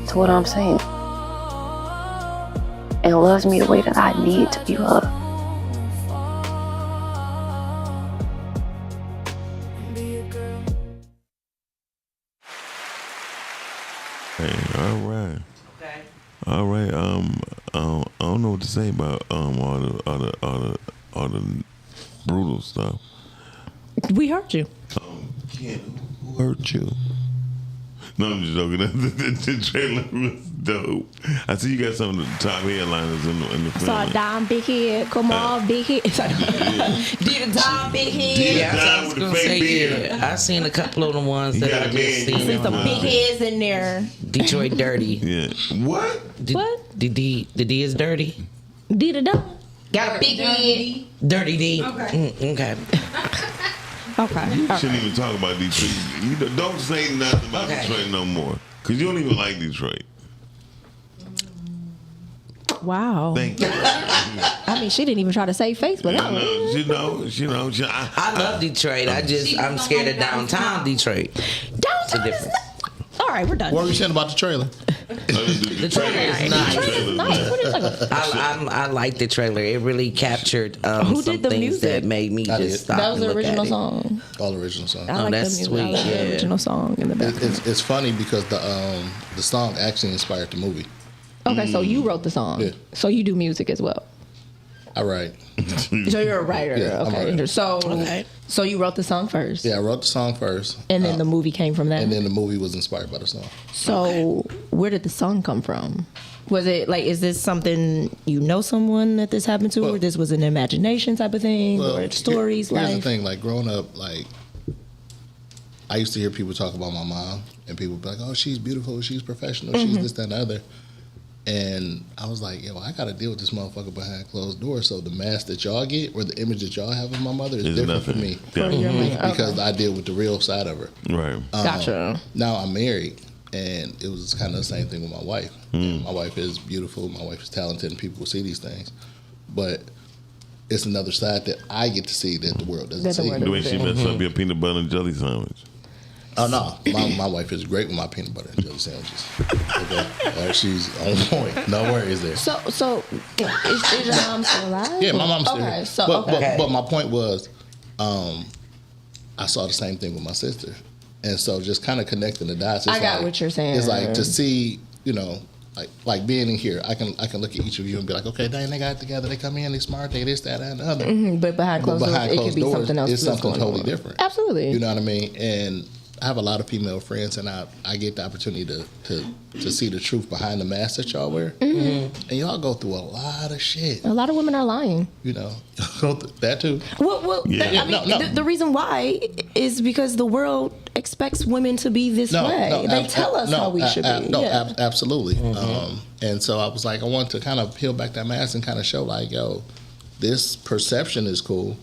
to what I'm saying and loves me the way that I need to be loved. Hey, all right. Okay. All right. I don't know what to say about all the brutal stuff. We heard you. Ken, who hurt you? No, I'm just joking. The trailer was dope. I see you got some of the top headliners in the film. Saw Dom Big Head. Come on, Big Head. Did a Dom Big Head. Yeah, I was gonna say yeah. I seen a couple of the ones that I just seen. I seen some big heads in there. Detroit Dirty. Yeah. What? What? The D is dirty. D the Dom. Got a big head. Dirty D. Okay. Okay. Okay. You shouldn't even talk about Detroit. You don't say nothing about Detroit no more. Because you don't even like Detroit. Wow. Thank you. I mean, she didn't even try to save face, but I love Detroit. I'm scared of downtown Detroit. Downtown is not. All right, we're done. What were you saying about the trailer? The trailer is nice. I like the trailer. It really captured Who some did the things music? that made me just stop. That was and the look original at it. song. All original songs. I like that's the music. sweet. I like the original song in the background. It's funny because the song actually inspired the movie. Okay, so you wrote the song. Yeah. So you do music as well. I write. So you're a writer. Yeah, I'm a okay. writer. So you wrote the song first. Yeah, I wrote the song first. And then the movie came from that. And then the movie was inspired by the song. So where did the song come from? Was it like, is this something you know someone that this happened to, or this was an imagination type of thing, or stories? Here's the life? thing, like growing up, like I used to hear people talk about my mom, and people would be like, "Oh, she's beautiful, she's professional, she's this, that, and the other." And I was like, yo, I got to deal with this motherfucker behind closed doors. So the mask that y'all get or the image that y'all have of my mother is different for me. Because I deal with the real side of her. Right. Gotcha. Now I'm married, and it was kind of the same thing with my wife. My wife is beautiful. My wife is talented, and people will see these things. But it's another side that I get to see that the world doesn't see. The way she messed up your peanut butter and jelly sandwich. Oh, no. My wife is great with my peanut butter and jelly sandwiches. Okay? She's on point. No worries there. So is your mom still alive? Yeah, my mom's still okay, here. So, but my point was, I saw the same thing with my sister. And so just kind of connecting the dots. I got what you're saying. It's like to see, like being in here, I can look at each of you and be like, okay, dang, they got it together. They come in, they smart, they this, that, and the other. But behind closed doors, it could be something else. It's something totally different. Absolutely. You know what I mean? And I have a lot of female friends, and I get the opportunity to see the truth behind the mask that y'all wear. And y'all go through a lot of shit. A lot of women are lying. Go through that too. Well, Yeah. The reason why is because the world expects women to be this way. They tell us how we should be. Absolutely. And so I was like, I want to kind of peel back that mask and kind of show like, yo, this perception is cool,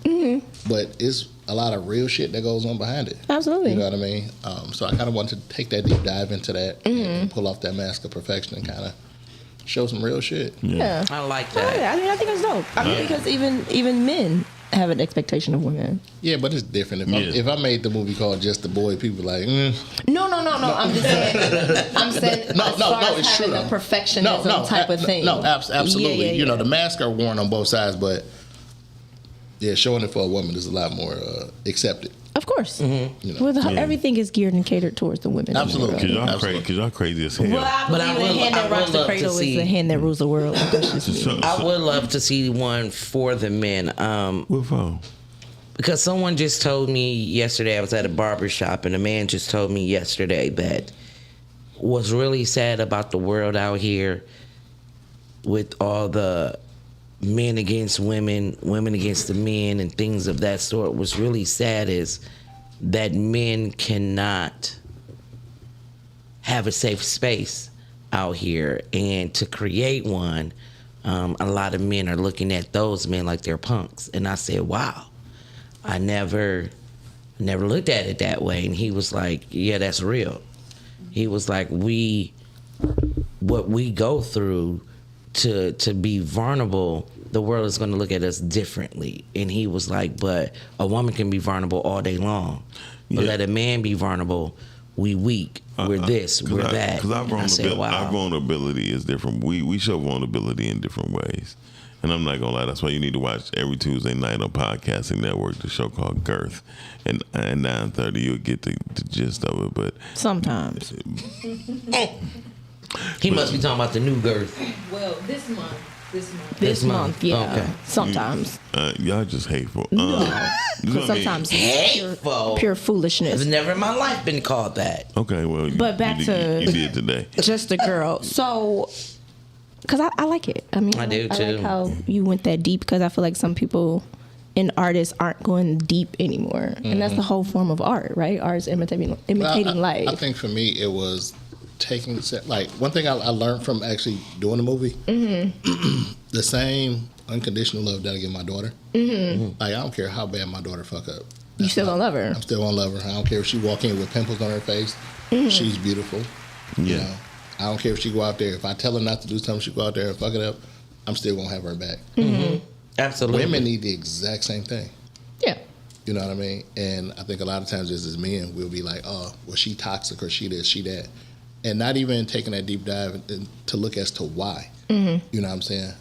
but it's a lot of real shit that goes on behind it. Absolutely. You know what I mean? So I kind of wanted to take that deep dive into that and pull off that mask of perfection and kind of show some real shit. Yeah. I like that. Yeah, I think it's dope. I mean, because even men have an expectation of women. Yeah, but it's different. If I made the movie called Just the Boy, people like, No. I'm just saying. I'm saying no, it's true. A perfectionism type of thing. No, absolutely. Yeah. The masks are worn on both sides, but yeah, showing it for a woman is a lot more accepted. Of course. Everything is geared and catered towards the women. Absolutely. Because y'all crazy as hell. Well, I believe the hand that rocks the cradle is the hand that rules the world. I would love to see one for the men. What for? Because someone just told me yesterday, I was at a barber shop, and a man just told me yesterday that what's really sad about the world out here with all the men against women, women against the men, and things of that sort, what's really sad is that men cannot have a safe space out here, and to create one, a lot of men are looking at those men like they're punks. And I said, wow, I never looked at it that way. And he was like, yeah, that's real. He was like, what we go through to be vulnerable, the world is going to look at us differently. And he was like, but a woman can be vulnerable all day long. But let a man be vulnerable, we weak. We're this, we're that. Because our vulnerability is different. We show vulnerability in different ways. And I'm not going to lie, that's why you need to watch every Tuesday night on Podcasting Network, the show called Girth. And at 9:30, you'll get the gist of it. But sometimes. He must be talking about the new Girth. Well, this month. This month, yeah. Okay. Sometimes. Y'all just hateful. Because sometimes hateful. Pure foolishness. I've never in my life been called that. Okay, well, but back to you did today. Just a Girl. So, because I like it. I mean, I do too. I like how you went that deep, because I feel like some people and artists aren't going deep anymore, and that's the whole form of art, right? Art is imitating life. I think for me, it was taking, like, one thing I learned from actually doing the movie, the same unconditional love that I give my daughter. Like, I don't care how bad my daughter fuck up. You still gonna love her. I'm still gonna love her. I don't care if she walk in with pimples on her face. She's beautiful. Yeah. You know? I don't care if she go out there. If I tell her not to do something, she go out there and fuck it up. I'm still gonna have her back. Absolutely. Women need the exact same thing. Yeah. You know what I mean? And I think a lot of times as men, we'll be like, oh, well, she toxic or she this, she that. And not even taking that deep dive to look as to why. You know what I'm saying?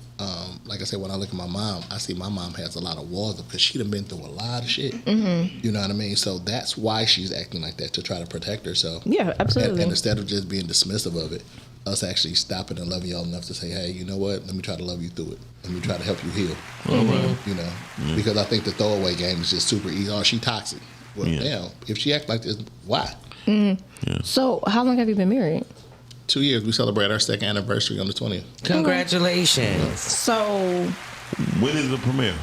Like I said, when I look at my mom, I see my mom has a lot of walls up because she done been through a lot of shit. You know what I mean? So that's why she's acting like that, to try to protect herself. Yeah, absolutely. And instead of just being dismissive of it, us actually stopping and loving y'all enough to say, hey, you know what? Let me try to love you through it. Let me try to help you heal. You know? Because I think the throwaway game is just super easy. Oh, she toxic. Well, damn, if she act like this, why? So, how long have you been married? 2 years. We celebrate our second anniversary on the 20th. Congratulations. So, when is the premiere?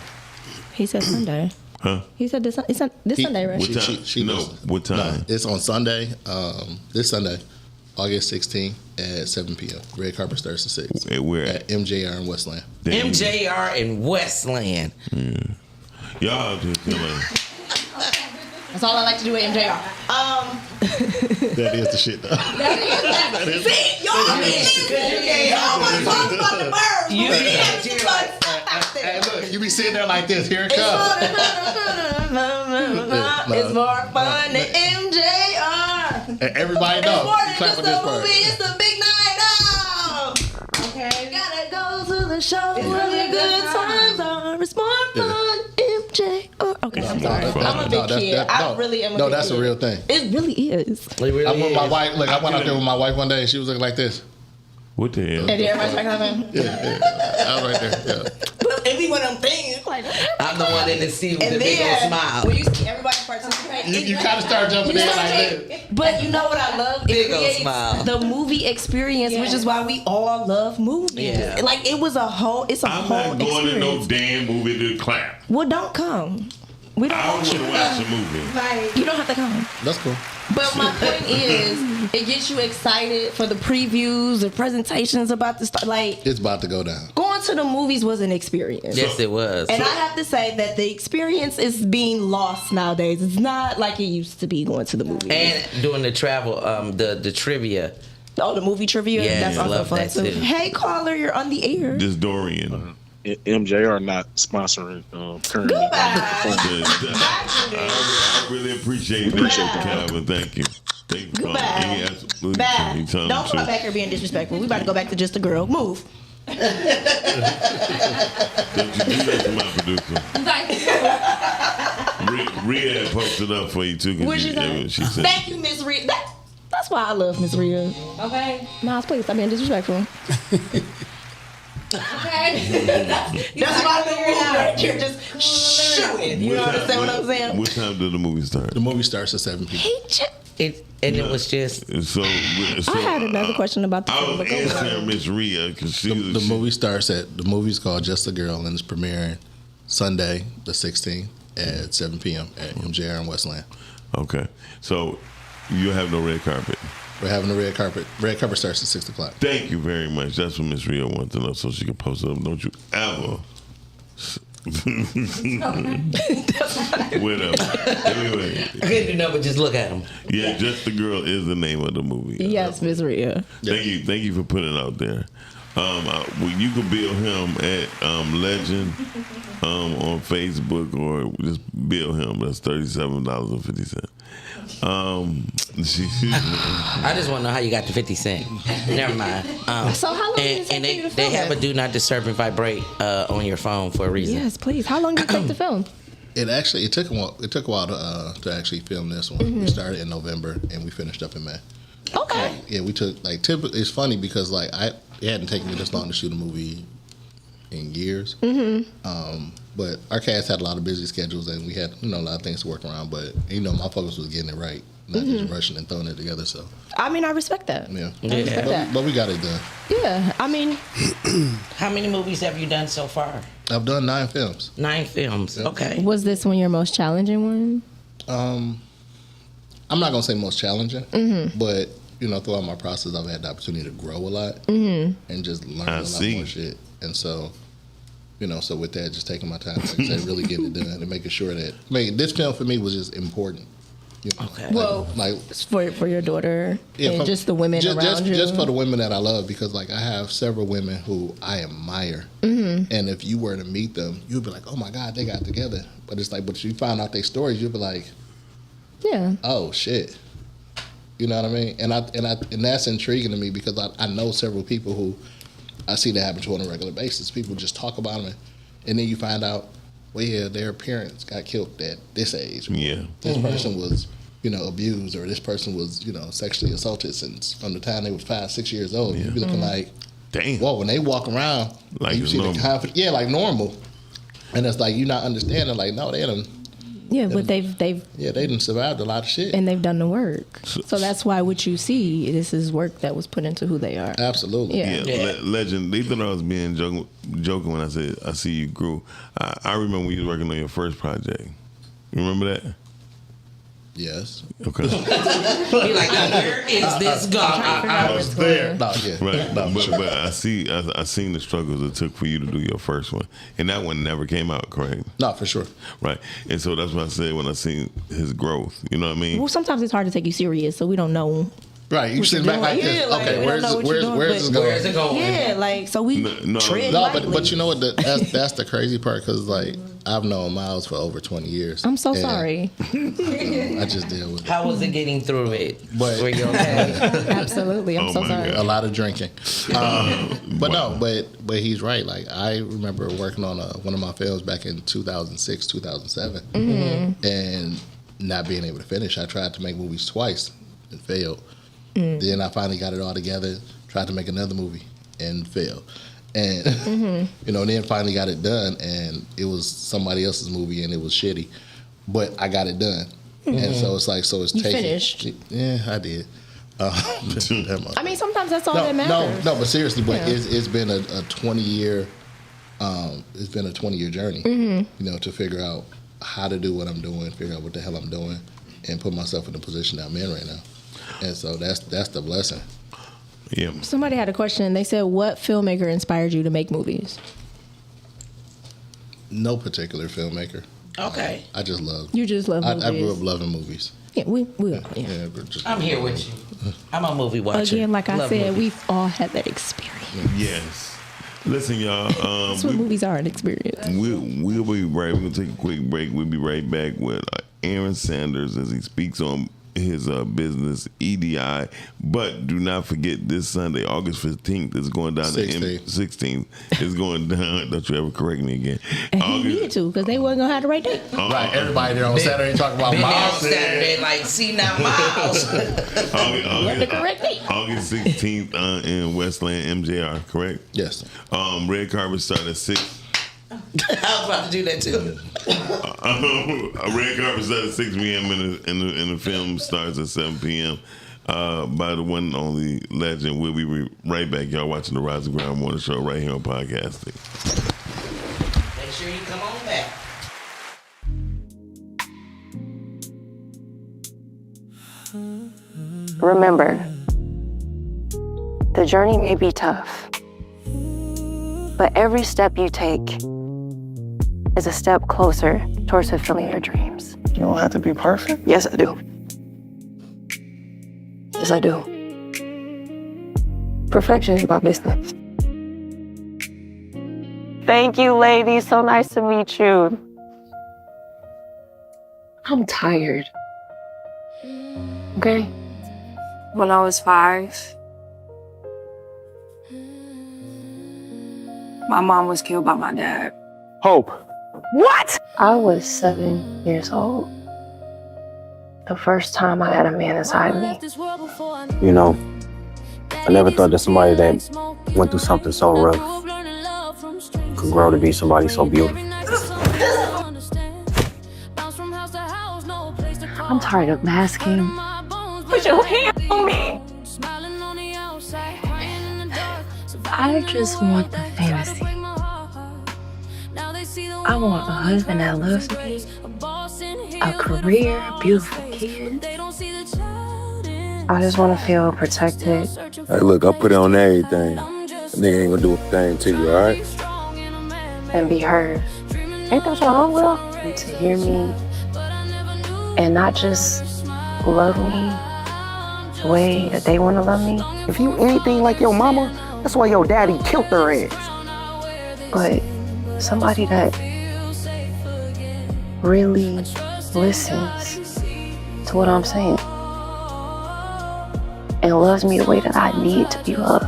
He said Sunday. Huh? He said this Sunday, right? What time? What time? No, it's on Sunday. This Sunday, August 16th at 7 p.m. Red carpet starts at 6. Hey, where at MJR in Westland. MJR in Westland. Y'all just killing. That's all I like to do at MJR. That is the shit, though. See, y'all want to talk about the birds. Hey, look, you be sitting there like this. Here it comes. It's more fun than MJR. And everybody knows. It's more than just a movie. It's a big night out. Okay. Gotta go to the show where the good times are. It's more fun. MJR. Okay, I'm sorry. I'm a big kid. I really am a big kid. No, that's a real thing. It really is. It really I'm with is. my wife. Look, I went out there with my wife one day and she was looking like this. What the hell? And everybody's like, I was right there. Yeah. But it be one of them things. Like, I'm the one in the seat with and the big old then, smile. when you see everybody participate, You kind of start jumping in like this. But you know what I love? Big It old creates smile. the movie experience, which is why we all love movies. Yeah. Like, it was a whole, it's a I'm whole not going to no experience. damn movie to clap. Well, don't come. We don't I want want you to to watch a come. movie. You don't have to come. That's cool. But my point is, it gets you excited for the previews, the presentations about the stuff. Like, It's about to go down. going to the movies was an experience. Yes, it was. And I have to say that the experience is being lost nowadays. It's not like it used to be going to the movies. And doing the travel, the trivia. Oh, the movie trivia? Yes, That's also love fun that too. too. Hey, caller, you're on the air. Just Dorian. MJR not sponsoring currently. I really appreciate that, Calvin. Thank you. Thank you. Goodbye. Absolutely. Bad. Anytime, Don't come so- back here being disrespectful. We about to go back to just a girl. Move. Don't you do that to my producer. Rhea had posted up for you too. What'd she say? She said, Thank you, Miss Rhea. That's why I love Miss Rhea. Okay. Miles, please stop being disrespectful. Okay. That's why you're just shooting. You understand what I'm saying? What time did the movie start? The movie starts at 7 p.m. It was just. So I had another question about the I film. was answering Miss Rhea because she was. The movie's called Just a Girl, and it's premiering Sunday, the 16th at 7 p.m. at MJR in Westland. Okay, so you have no red carpet. We're having the red carpet. Red carpet starts at 6 o'clock. Thank you very much. That's what Miss Rio wants to know, so she can post it up. Don't you ever. Whatever. Anyway, I can't do nothing but just look at him. Yeah, Just the Girl is the name of the movie. Yes, Miss Ria. Thank you for putting it out there. You can bill him at Legend on Facebook, or just bill him. That's $37.50. I just want to know how you got the 50 cent. Never mind. So how long did it take you to film they have it? a do not disturb and vibrate on your phone for a reason. Yes, please. How long did it take to film? It took a while. It took a while to actually film this one. We started in November and we finished up in May. Okay. Yeah, we took it's funny because it hadn't taken me this long to shoot a movie in years. But our cast had a lot of busy schedules and we had a lot of things to work around. But my focus was getting it right, not just rushing and throwing it together. So I mean, I respect that. yeah, I respect that. But we got it done. Yeah, I mean, How many movies have you done so far? I've done 9 films. 9 films. Yep. Okay. was this one your most challenging one? I'm not gonna say most challenging, but throughout my process, I've had the opportunity to grow a lot and just learn a lot more shit. And so, so with that, just taking my time, like I said, really getting it done and making sure that this film for me was just important. Okay. Well, for your daughter and just the women around you. Just for the women that I love, because I have several women who I admire, and if you were to meet them, you'd be like, oh my God, they got together. But it's but you find out their stories, you'd be like, yeah, oh shit. You know what I mean? And that's intriguing to me because I know several people who I see that happen to on a regular basis. People just talk about them, and then you find out, well, yeah, their parents got killed at this age. Yeah. This person was, abused, or this person was, sexually assaulted since from the time they was 5-6 years old. You'd be looking like, damn. Whoa, when they walk around, like you see the confidence, like normal, and it's like you not understanding, like no, they done. Yeah, but they've they done survived a lot of shit, and they've done the work. So that's why what you see, this is work that was put into who they are. Absolutely. Yeah. Legend. They thought I was being joking when I said I see you grew. I remember when you was working on your first project. You remember that? Yes. Okay. You're like, where is this going? I was there. No, yeah. Right. But I seen the struggles it took for you to do your first one, and that one never came out, correct? No, for sure. Right. And so that's what I said when I seen his growth. You know what I mean? Well, sometimes it's hard to take you serious, so we don't know. Right, you sit back like this. Okay, where's this going? Where's it going? Yeah, like so we tread lightly. but you know what? That's the crazy part because I've known Miles for over 20 years. I'm so sorry. I just deal with it. How was it getting through it? But were you okay? Absolutely, I'm so sorry. A lot of drinking, but no, but he's right. Like I remember working on one of my films back in 2006, 2007, and not being able to finish. I tried to make movies twice and failed. Then I finally got it all together, tried to make another movie and failed. And, then finally got it done, and it was somebody else's movie, and it was shitty. But I got it done. And so it's it's you taking... finished. Yeah, I did. I mean, sometimes that's all that matters. No, but seriously, it's been a 20-year... it's been a 20-year journey, to figure out how to do what I'm doing, figure out what the hell I'm doing, and put myself in the position that I'm in right now. And so that's the blessing. Yeah. Somebody had a question. They said, what filmmaker inspired you to make movies? No particular filmmaker. Okay. I just love. You just love movies. I grew up loving movies. Yeah, we I'm here with you. I'm a movie watcher. Again, like I Love said, movies. we've all had that experience. Yes. Listen, y'all. That's what movies are, an experience. We'll be right. We're gonna take a quick break. We'll be right back with Aaron Sanders as he speaks on his business EDI. But do not forget, this Sunday, August 15th, is going down to 16th. It's going down. Don't you ever correct me again. And he needed to, because they wasn't gonna have the right date. Right, everybody there on Saturday talking about Miles. Saturday, like, see now, Miles. What the correct date? August 16th in Westland, MJR, correct? Yes. Red carpet start at 6. I was about to do that too. A red carpet starts at 6 p.m. and the film starts at 7 p.m. By the one and only Legend. We'll be right back. Y'all watching the Rise and Grind Morning Show right here on Podcasting. Make sure you come on back. Remember, The journey may be tough, but every step you take is a step closer towards fulfilling your dreams. You don't have to be perfect. Yes, I do. Yes, I do. Perfection is my business. Thank you, ladies. So nice to meet you. I'm tired. Okay? When I was 5, my mom was killed by my dad. Hope. What? I was 7 years old. The first time I had a man inside me. You know, I never thought that somebody that went through something so rough could grow to be somebody so beautiful. I'm tired of masking. Put your hand on me. I just want the fantasy. I want a husband that loves me, a career, beautiful kids. I just want to feel protected. Hey, look, I put it on everything. That nigga ain't gonna do a thing to you, all right? And be heard. Ain't that your own will? And to hear me and not just love me the way that they want to love me. If you anything like your mama, that's why your daddy killed her ass. But somebody that really listens to what I'm saying and loves me the way that I need to be loved.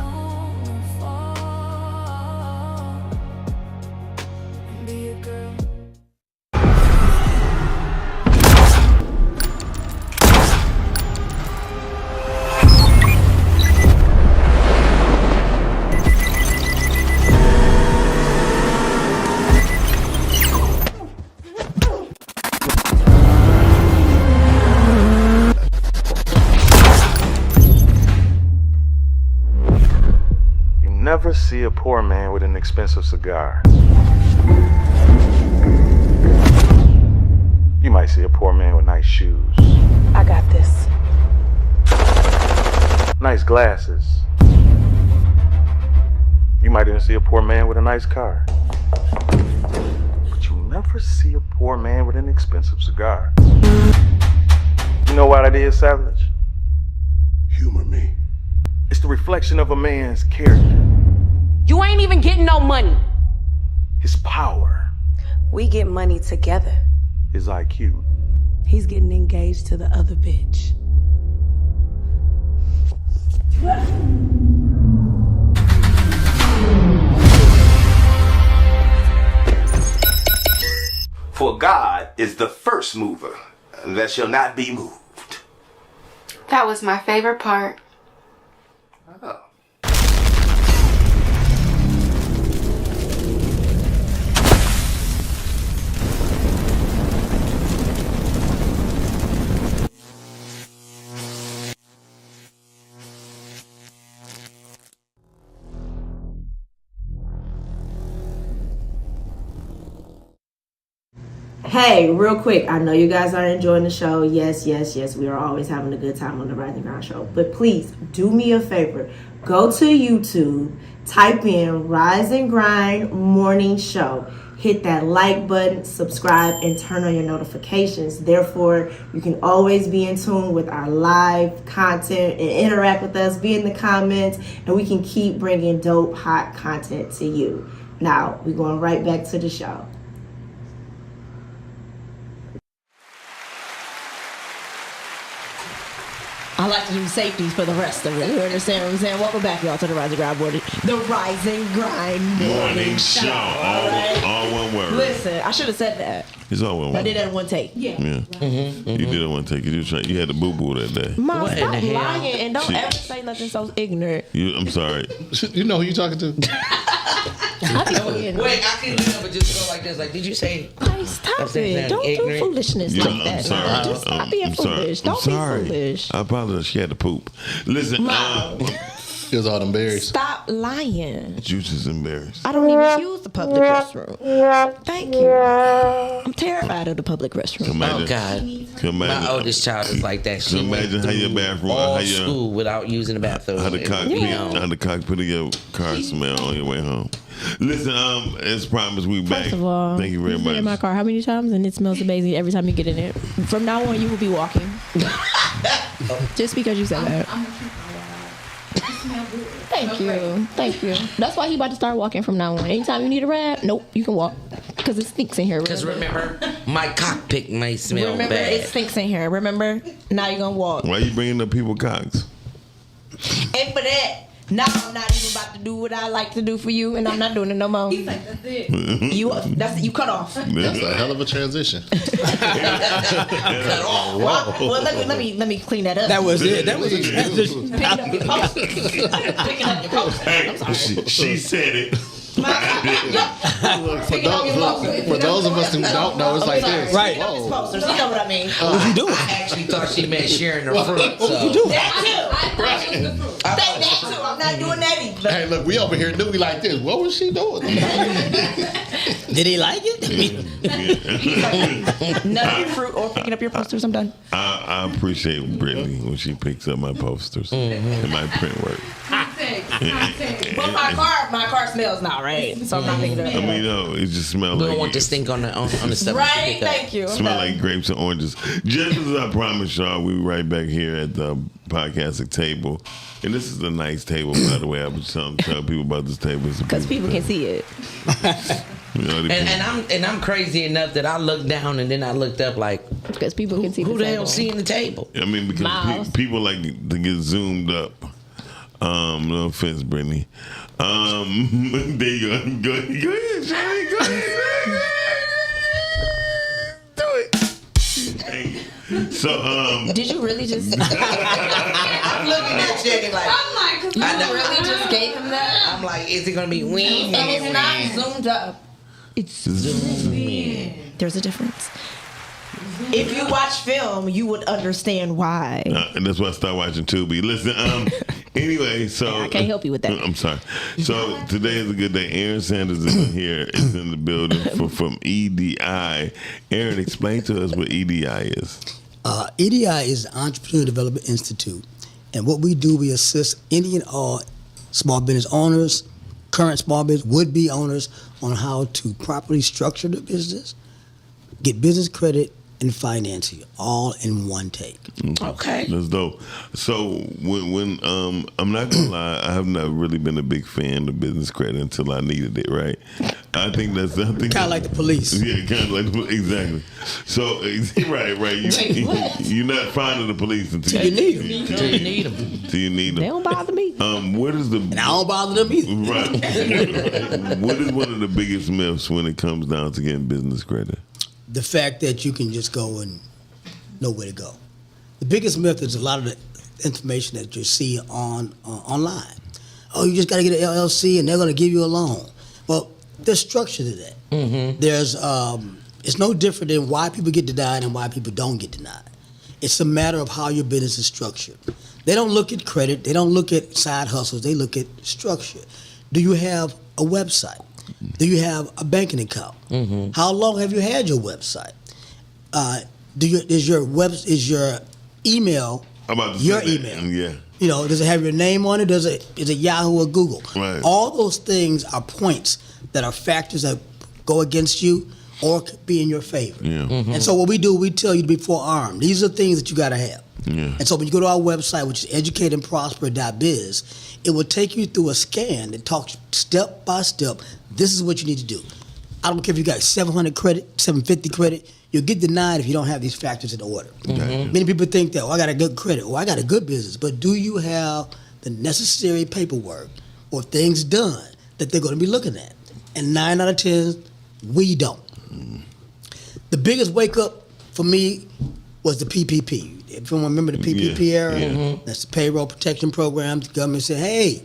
Never see a poor man with an expensive cigar. You might see a poor man with nice shoes. I got this. Nice glasses. You might even see a poor man with a nice car. But you never see a poor man with an expensive cigar. You know why that is, Savage? Humor me. It's the reflection of a man's character. You ain't even getting no money. His power. We get money together. His IQ. He's getting engaged to the other bitch. For God is the first mover that shall not be moved. That was my favorite part. Oh. Hey, real quick, I know you guys are enjoying the show. Yes, we are always having a good time on the Rise and Grind show. But please, do me a favor. Go to YouTube, type in Rise and Grind Morning Show. Hit that like button, subscribe, and turn on your notifications. Therefore, you can always be in tune with our live content and interact with us, be in the comments, and we can keep bringing dope, hot content to you. Now, we're going right back to the show. I like to do safeties for the rest of it. You understand what I'm saying? Welcome back, y'all, to the Rise and Grind morning. The Rise and Grind morning show. All one word. Listen, I should have said that. It's all one word. I did that in one take. Yeah. You did it in one take. You had the boo-boo that day. Mom, stop lying and don't ever say nothing so ignorant. I'm sorry. You know who you talking to? Wait, I couldn't help but just go like this. Like, did you say? Hey, stop it. Don't do foolishness like that. I'm sorry. Just stop being foolish. Don't be foolish. I apologize. She had to poop. Listen. Here's all them berries. Stop lying. Juice is embarrassed. I don't even use the public restroom. Thank you. I'm terrified of the public restroom. Oh God! My oldest child is like that. She imagine how your bathroom, all school without using the bathroom. How the cockpit of your car smell on your way home. Listen, as promised, we back. First of all, thank you very you've been in much. my car how many times, and it smells amazing every time you get in it. From now on, you will be walking. Just because you said that. Thank you. That's why he about to start walking from now on. Anytime you need a ride, nope, you can walk because it stinks in here. Because remember, my cockpit may smell remember, bad. it stinks in here. Remember, now you're gonna walk. Why you bringing up people cocks? And for that, now I'm not even about to do what I like to do for you, and I'm not doing it no more. He's like, that's it. You cut off. That's a hell of a transition. Cut off. Wow. Well, let me clean that up. That was it. That was a transition. Picking up your post. Hey, she said it. For those of us who don't know, it's like this. Right. Posters, you know what I mean. What's he doing? I actually thought she meant sharing her fruit. What was he doing? That too. I'm not doing that either. Hey, look, we over here doing like this. What was she doing? Did he like it? Nothing fruit or picking up your posters. I'm done. I appreciate Brittany when she picks up my posters and my print work. But my car smells now, right? So I'm not picking it up. I mean, no, it just smells We like don't want to stink on the stuff. Right, thank you. Smell like grapes and oranges. Just as I promised y'all, we right back here at the podcasting table. And this is a nice table, by the way. I was telling people about this table. Because people can see it. You know, and I'm crazy enough that I looked down and then I looked up like, because people can see who the hell seeing the table? I mean, because people like to get zoomed up. No offense, Brittany. There you go. Go ahead, Shirley. Go ahead. Do it. So, did you really just? I'm looking at Jenny like. I'm like, you really just gave him that? I'm like, is it gonna be wing? And it's not zoomed up. It's zoomed in. There's a difference. If you watch film, you would understand why. And that's why I started watching Tubi. Listen, anyway, so I can't help you with that. I'm sorry. So today is a good day. Aaron Sanders is in the building from EDI. Aaron, explain to us what EDI is. EDI is the Entrepreneur Development Institute, and what we do, we assist any and all small business owners, current small business, would-be owners on how to properly structure the business, get business credit, and financing all in one take. Okay, that's dope. So when I'm not gonna lie, I have not really been a big fan of business credit until I needed it. Right? I think kind of like the police. Yeah, kind of like exactly. So right. You're not fond of the police until you need them. Till you need them. They don't bother me. What is the? And I don't bother them either. Right. What is one of the biggest myths when it comes down to getting business credit? The fact that you can just go and know where to go. The biggest myth is a lot of the information that you see online. Oh, you just got to get an LLC and they're going to give you a loan. Well, there's structure to that. Mm-hmm. There's it's no different than why people get denied and why people don't get denied. It's a matter of how your business is structured. They don't look at credit. They don't look at side hustles. They look at structure. Do you have a website? Do you have a banking account? Mm-hmm. How long have you had your website? Is your email your email? Yeah. You know, does it have your name on it? Is it Yahoo or Google? Right. All those things are points that are factors that go against you or could be in your favor. Yeah. Mm-hmm. And so what we do, we tell you to be forearmed. These are things that you got to have. Yeah. And so when you go to our website, which is educateandprosper.biz, it will take you through a scan that talks step by step. This is what you need to do. I don't care if you got 700 credit, 750 credit. You'll get denied if you don't have these factors in order. Mm-hmm. Many people think that, I got a good credit, or I got a good business. But do you have the necessary paperwork or things done that they're going to be looking at? And 9 out of 10, we don't. The biggest wake up for me was the PPP. If you remember the PPP era, that's the payroll protection program. The government said, hey,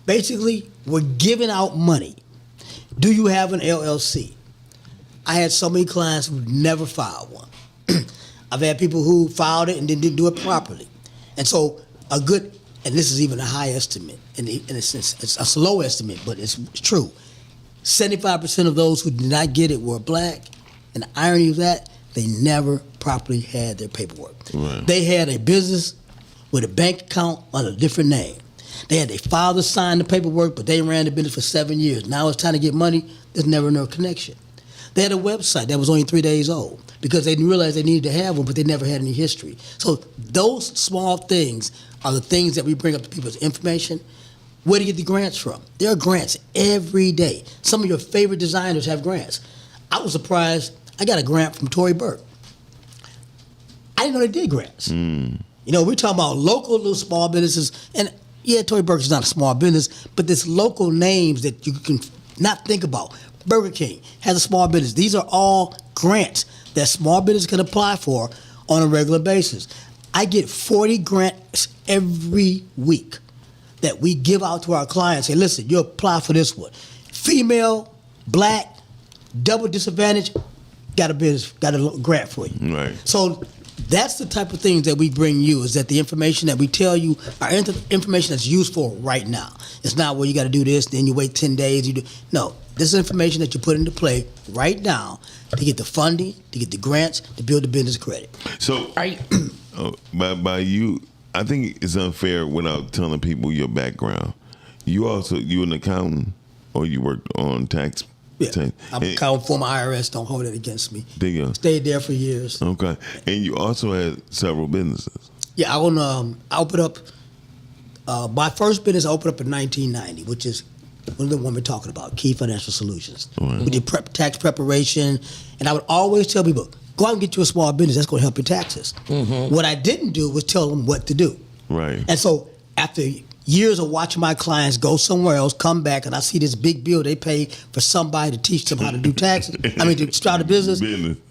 basically, we're giving out money. Do you have an LLC? I had so many clients who never filed one. I've had people who filed it and didn't do it properly. And so a good and this is even a high estimate, and it's a slow estimate, but it's true. 75% of those who did not get it were black, and the irony of that, they never properly had their paperwork. Right. They had a business with a bank account under a different name. They had their father sign the paperwork, but they ran the business for 7 years. Now it's time to get money. There's never no connection. They had a website that was only 3 days old because they didn't realize they needed to have one, but they never had any history. So those small things are the things that we bring up to people's information. Where do you get the grants from? There are grants every day. Some of your favorite designers have grants. I was surprised. I got a grant from Tory Burke. I didn't know they did grants. You know, we're talking about local little small businesses, and yeah, Tory Burke is not a small business, but there's local names that you can not think about. Burger King has a small business. These are all grants that small business can apply for on a regular basis. I get 40 grants every week that we give out to our clients. Say, listen, you apply for this one. Female, black, double disadvantage, got a grant for you. Right. So that's the type of things that we bring you, is that the information that we tell you are information that's useful right now. It's not where you got to do this, then you wait 10 days. No, this is information that you put into play right now to get the funding, to get the grants, to build the business credit. So, by you, I think it's unfair without telling people your background. You an accountant, or you worked on tax? Yeah, I'm accountant for my IRS. Don't hold it against me. There you go. Stayed there for years. Okay, and you also had several businesses. Yeah, I opened up. My first business I opened up in 1990, which is one of the one we're talking about, Key Financial Solutions. Right. We did tax preparation, and I would always tell people, go out and get you a small business. That's going to help your taxes. Mm-hmm. What I didn't do was tell them what to do. Right. And so after years of watching my clients go somewhere else, come back, and I see this big bill they pay for somebody to teach them how to do taxes. To start a business.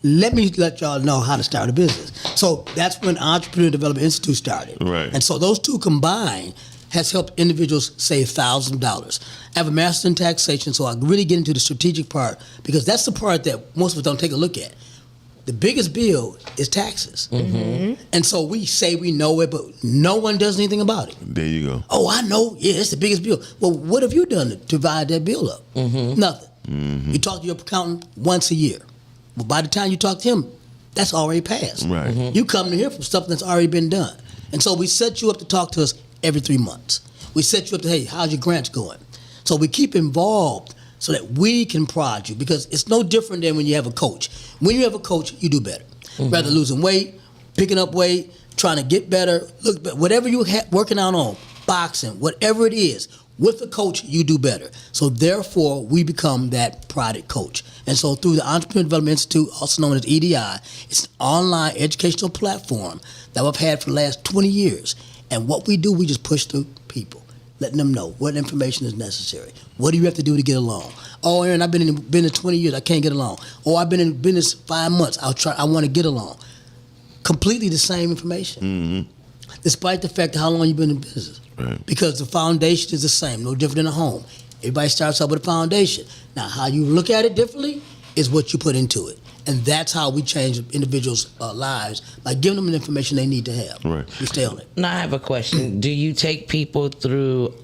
Let me let y'all know how to start a business. So that's when Entrepreneur Development Institute started. Right. And so those two combined has helped individuals save $1,000. I have a master in taxation, so I really get into the strategic part, because that's the part that most of us don't take a look at. The biggest bill is taxes. Mm-hmm. And so we say we know it, but no one does anything about it. There you go. Oh, I know. Yeah, it's the biggest bill. Well, what have you done to divide that bill up? Mm-hmm. Nothing. Mm-hmm. You talk to your accountant once a year. Well, by the time you talk to him, that's already passed. Right. Mm-hmm. You come to hear from stuff that's already been done. And so we set you up to talk to us every 3 months. We set you up to, hey, how's your grants going? So we keep involved so that we can prod you, because it's no different than when you have a coach. When you have a coach, you do better. Mm-hmm. Rather losing weight, picking up weight, trying to get better, look better, whatever you're working out on, boxing, whatever it is, with a coach, you do better. So therefore, we become that prodded coach. And so through the Entrepreneur Development Institute, also known as EDI, it's an online educational platform that I've had for the last 20 years. And what we do, we just push through people, letting them know what information is necessary. What do you have to do to get along? Oh, Aaron, I've been in business 20 years. I can't get along. Oh, I've been in business 5 months. I want to get along. Completely the same information, mm-hmm. despite the fact of how long you've been in business. Right. Because the foundation is the same, no different than a home. Everybody starts out with a foundation. Now, how you look at it differently is what you put into it. And that's how we change individuals' lives, by giving them the information they need to have. Right. We stay on it. Now I have a question. Do you take people through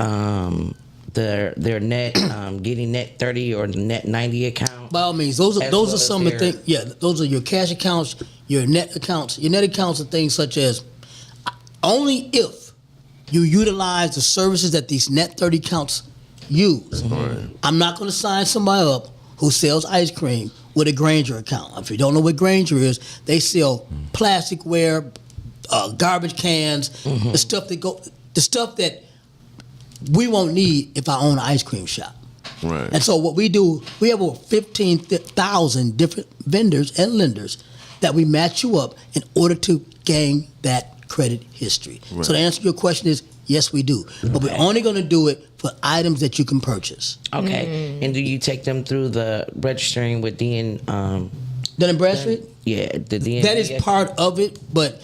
their net, getting net 30 or net 90 account? By all means, those are some of the things. Yeah, those are your cash accounts, your net accounts. Your net accounts are things such as, only if you utilize the services that these net 30 accounts use. Mm-hmm. I'm not going to sign somebody up who sells ice cream with a Grainger account. If you don't know what Grainger is, they sell plasticware, garbage cans, mm-hmm. the stuff that we won't need if I own an ice cream shop. Right. And so what we do, we have over 15,000 different vendors and lenders that we match you up in order to gain that credit history. Right. So the answer to your question is, yes, we do. Okay. But we're only going to do it for items that you can purchase. Okay. And do you take them through the registering with Dun & Bradstreet? Yeah, the DN. That is part of it, but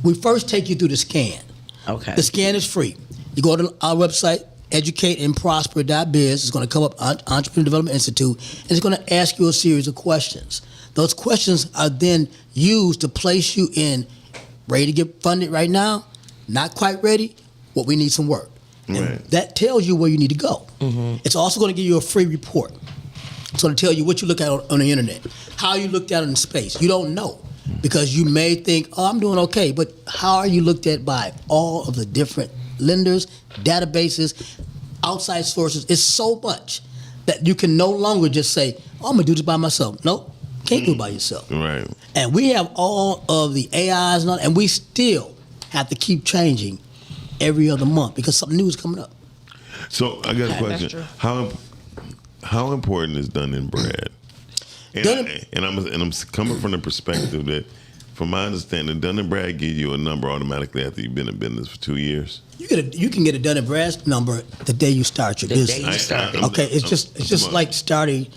we first take you through the scan. Okay. The scan is free. You go to our website, educateandprosper.biz. It's going to come up, Entrepreneur Development Institute, and it's going to ask you a series of questions. Those questions are then used to place you in ready to get funded right now, not quite ready, what we need some work. And that tells you where you need to go. It's also going to give you a free report. It's going to tell you what you look at on the internet, how you looked at it in space. You don't know because you may think, oh, I'm doing okay, but how are you looked at by all of the different lenders, databases, outside sources? It's so much that you can no longer just say, oh, I'm going to do this by myself. Nope, can't do it by yourself. Right. And we have all of the AIs and we still have to keep changing every other month because something new is coming up. So I got a question. How important is Dun & Brad? And I'm coming from the perspective that, from my understanding, Dun & Brad gives you a number automatically after you've been in business for 2 years. You can get a Dun & Brad number the day you start your business. Okay, it's just like starting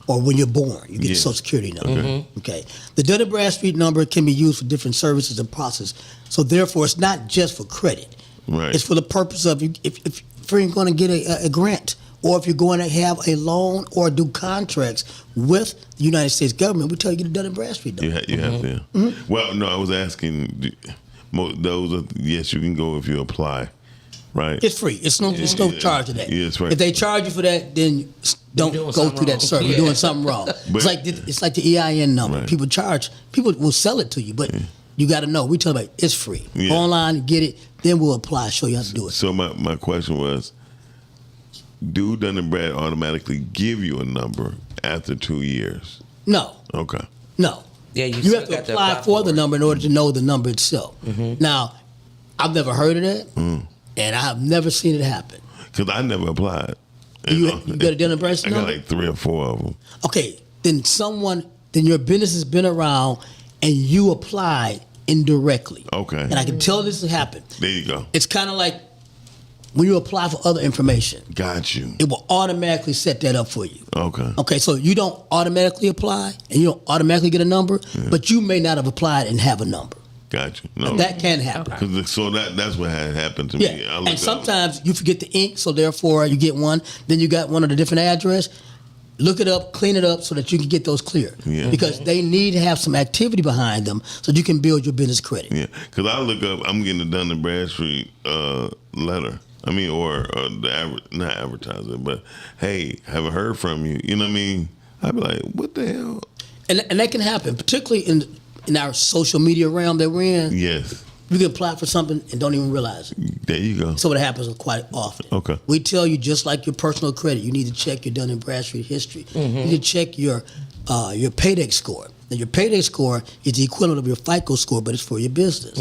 or when you're born, you get a Social Security number. Okay, the Dun & Bradstreet number can be used for different services and processes. So therefore, it's not just for credit. Right. It's for the purpose of if you're going to get a grant, or if you're going to have a loan or do contracts with the United States government, we tell you to get a Dun & Bradstreet number. You have to. Well, no, I was asking. Those are, yes, you can go if you apply. Right. It's free. It's no charge to that. Yeah, that's right. If they charge you for that, then don't go through that service. You're doing something wrong. It's like the EIN number. Right. People will sell it to you, but you got to know. We tell them it's free. Go online, get it, then we'll apply, show you how to do it. So my question was, do Dun & Brad automatically give you a number after 2 years? No. Okay. No. Yeah, you have to apply for the number in order to know the number itself. Now, I've never heard of that, and I've never seen it happen. Because I never applied. You got a Dun & Bradstreet number? I got like 3 or 4 of them. Okay, then your business has been around, and you applied indirectly. Okay. And I can tell this has happened. There you go. It's kind of like when you apply for other information. Got you. It will automatically set that up for you. Okay. Okay, so you don't automatically apply, and you don't automatically get a number, but you may not have applied and have a number. Got you. No, that can happen. So that's what had happened to me. And sometimes you forget the ink, so therefore you get one. Then you got one of the different address. Look it up, clean it up, so that you can get those clear. Yeah. Because they need to have some activity behind them, so you can build your business credit. Yeah. Because I look up, I'm getting a Dun & Bradstreet letter. I mean, or not advertiser, but hey, haven't heard from you. You know what I mean? I'd be like, what the hell? And that can happen, particularly in our social media realm that we're in. Yes. You can apply for something and don't even realize it. There you go. So it happens quite often. Okay. We tell you, just like your personal credit, you need to check your Dun & Bradstreet history. You need to check your Paydex score. Now, your Paydex score is the equivalent of your FICO score, but it's for your business.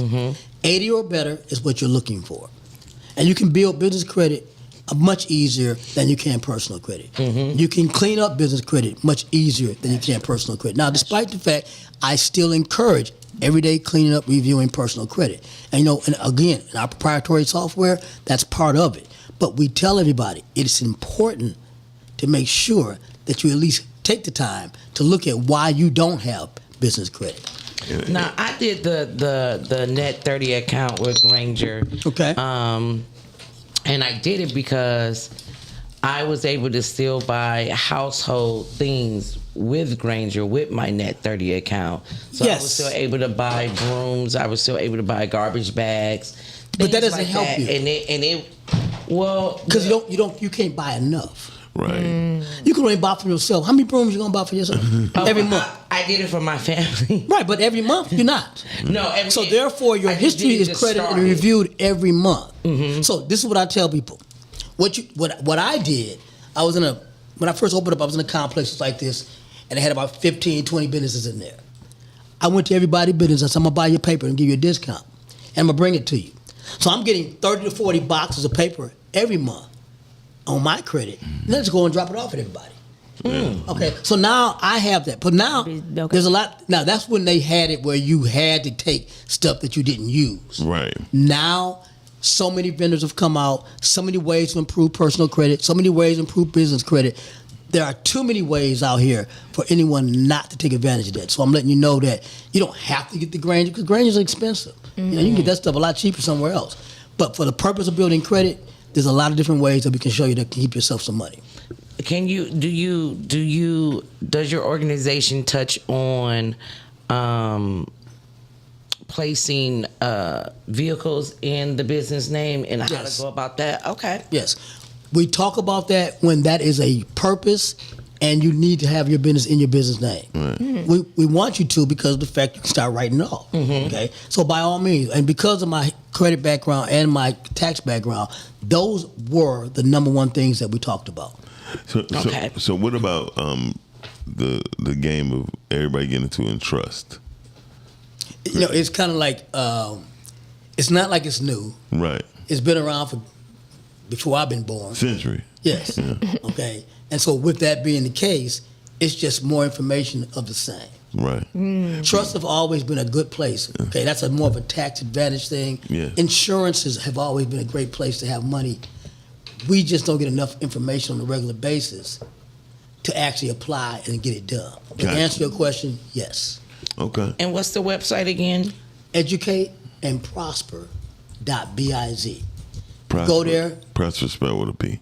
80 or better is what you're looking for. And you can build business credit much easier than you can personal credit. You can clean up business credit much easier than you can personal credit. Now, despite the fact, I still encourage everyday cleaning up, reviewing personal credit. And and again, in our proprietary software, that's part of it. But we tell everybody it's important to make sure that you at least take the time to look at why you don't have business credit. Now, I did the Net 30 account with Granger. Okay. And I did it because I was able to still buy household things with Granger with my Net 30 account. So I was still able to buy brooms. I was still able to buy garbage bags. But that doesn't help you. Because you can't buy enough. Right. You can only buy for yourself. How many brooms you gonna buy for yourself? Every month. I did it for my family. Right, but every month you're not. No. So therefore, your history is credited and reviewed every month. So this is what I tell people. What I did, I was when I first opened up, I was in a complex like this, and they had about 15, 20 businesses in there. I went to everybody's business. I said, I'm gonna buy your paper and give you a discount, and I'm gonna bring it to you. So I'm getting 30 to 40 boxes of paper every month on my credit. And then just go and drop it off at everybody. Okay, so now I have that. But now there's a lot. Now that's when they had it where you had to take stuff that you didn't use. Right. Now, so many vendors have come out, so many ways to improve personal credit, so many ways to improve business credit. There are too many ways out here for anyone not to take advantage of that. So I'm letting you know that you don't have to get the Granger, because Granger's expensive. You can get that stuff a lot cheaper somewhere else. But for the purpose of building credit, there's a lot of different ways that we can show you to keep yourself some money. Does your organization touch on placing vehicles in the business name and how to go about that. Okay. Yes. We talk about that when that is a purpose and you need to have your business in your business name. Right. We want you to because of the fact you can start writing it off. Okay. So by all means, and because of my credit background and my tax background, those were the number one things that we talked about. So what about the game of everybody getting into in trust? You know, it's kind of like it's not like it's new. Right. It's been around for before I've been born. Century. Yes. Yeah. Okay. And so with that being the case, it's just more information of the same. Right. Trusts have always been a good place. Okay, that's more of a tax advantage thing. Yeah. Insurances have always been a great place to have money. We just don't get enough information on a regular basis to actually apply and get it done. But to answer your question, yes. Okay. And what's the website again? Educateandprosper.biz. Go there. Prosper spelled with a P.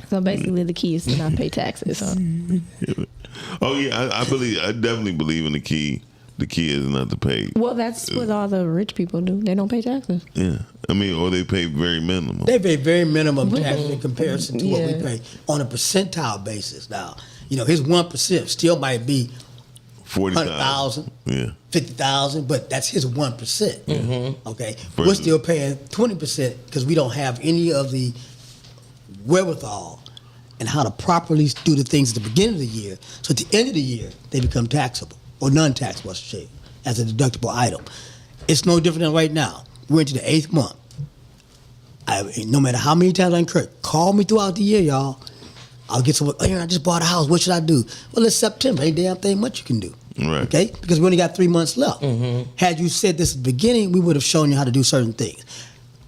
So basically, the key is to not pay taxes. Huh? Oh yeah, I definitely believe in the key. The key is not to pay. Well, that's what all the rich people do. They don't pay taxes. Yeah, I mean, or they pay very minimum. They pay very minimum taxes in comparison to what we pay on a percentile basis. Now, you know, his 1% still might be 40,000. Yeah. 50,000, but that's his 1%. Okay, we're still paying 20% because we don't have any of the wherewithal and how to properly do the things at the beginning of the year. So at the end of the year, they become taxable or non-taxable, I should say, as a deductible item. It's no different than right now. We're into the 8th month. No matter how many times I incur, call me throughout the year, y'all. I'll get someone, I just bought a house. What should I do? Well, it's September. Ain't damn thing much you can do. Right. Okay? Because we only got 3 months left. Had you said this at the beginning, we would have shown you how to do certain things.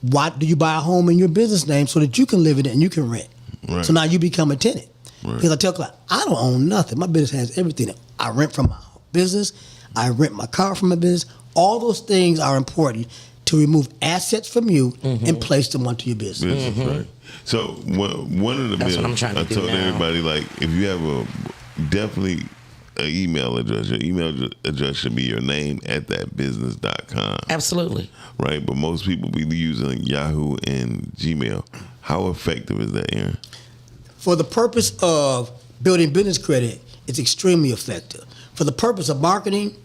Why do you buy a home in your business name so that you can live in it and you can rent? Right. So now you become a tenant. Right. Because I tell clients, I don't own nothing. My business has everything. I rent from my business. I rent my car from my business. All those things are important to remove assets from you and place them onto your business. Right. So one of the That's what I'm bills, trying to I do told now. everybody, like, if you have definitely an email address, your email address should be your name at thatbusiness.com. Absolutely. Right, but most people be using Yahoo and Gmail. How effective is that, Aaron? For the purpose of building business credit, it's extremely effective. For the purpose of marketing,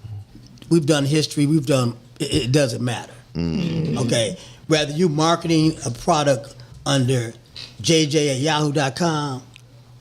we've done history, it doesn't matter. Okay, whether you marketing a product under jj@yahoo.com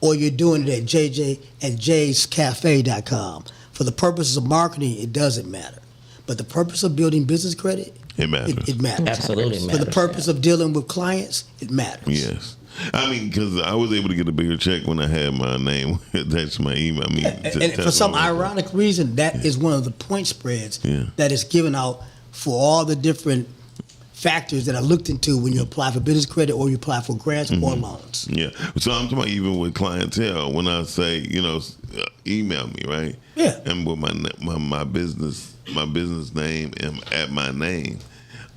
or you're doing it at jj@jayscafe.com. For the purposes of marketing, it doesn't matter. But the purpose of building business credit, it matters. It matters. Absolutely For the matters, purpose of dealing with clients, it matters. Yes. I mean, because I was able to get a bigger check when I had my name attached to my email. I mean, And for some ironic reason, that is one of the point spreads that is given out for all the different factors that are looked into when you apply for business credit or you apply for grants or loans. Yeah. So I'm talking about even with clientele, when I say, email me, right? Yeah. And with my business name and at my name,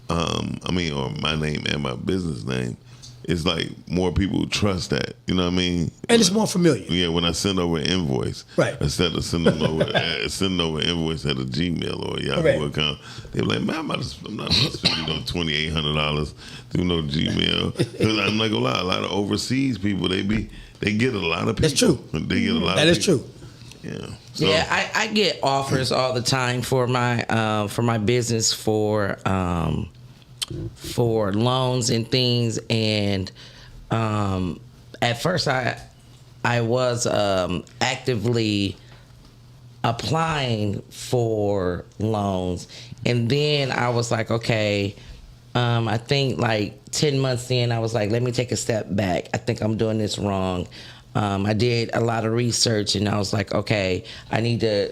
or my name and my business name, it's like more people trust that. You know what I mean? And it's more familiar. Yeah, when I send over an invoice, right? Instead of sending over an invoice at a Gmail or a Yahoo account, they're like, man, I'm not spending $2,800 through no Gmail. Because I'm not gonna lie, a lot of overseas people they get a lot of people. That's true. They get a lot. That of is people. true. Yeah. So, Yeah, I get offers all the time for my business for loans and things, and at first I was actively applying for loans, and then I was like, okay, I think like 10 months in, I was like, let me take a step back. I think I'm doing this wrong. I did a lot of research, and I was like, okay, I need to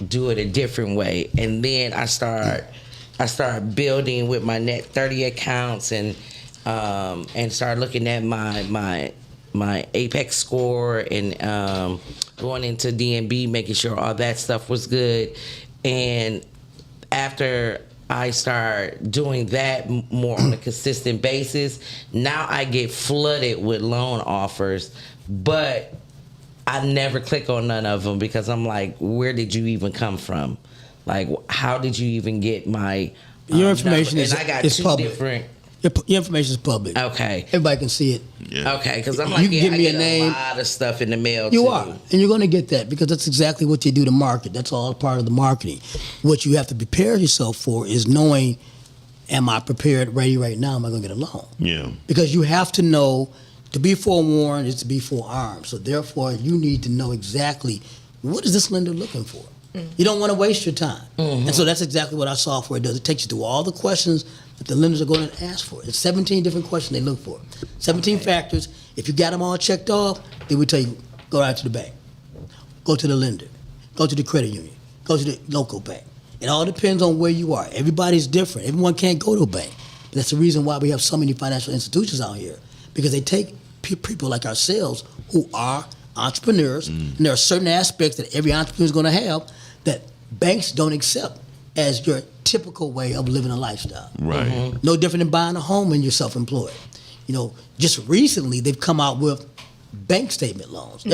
do it a different way. And then I started building with my Net 30 accounts and started looking at my Apex score and going into DNB, making sure all that stuff was good. And after I start doing that more on a consistent basis, now I get flooded with loan offers, but I never click on none of them because I'm like, where did you even come from? Like, how did you even get my your information number? And I got two public. different. Your information is public. Okay. Everybody can see it. Yeah. Okay, because I'm You like, can yeah, give I me a get name. a lot of stuff in the mail You too. are, and you're going to get that because that's exactly what you do to market. That's all part of the marketing. What you have to prepare yourself for is knowing, am I prepared, ready right now? Am I going to get a loan? Yeah. Because you have to know, to be forewarned is to be forearmed. So therefore, you need to know exactly what is this lender looking for. You don't want to waste your time. And so that's exactly what our software does. It takes you through all the questions that the lenders are going to ask for. It's 17 different questions they look for. 17 factors. If you got them all checked off, then we tell you, go right to the bank. Go to the lender. Go to the credit union. Go to the local bank. It all depends on where you are. Everybody's different. Everyone can't go to a bank. That's the reason why we have so many financial institutions out here, because they take people like ourselves who are entrepreneurs, and there are certain aspects that every entrepreneur is going to have that banks don't accept as your typical way of living a lifestyle. Right. No different than buying a home when you're self-employed. You know, just recently they've come out with bank statement loans.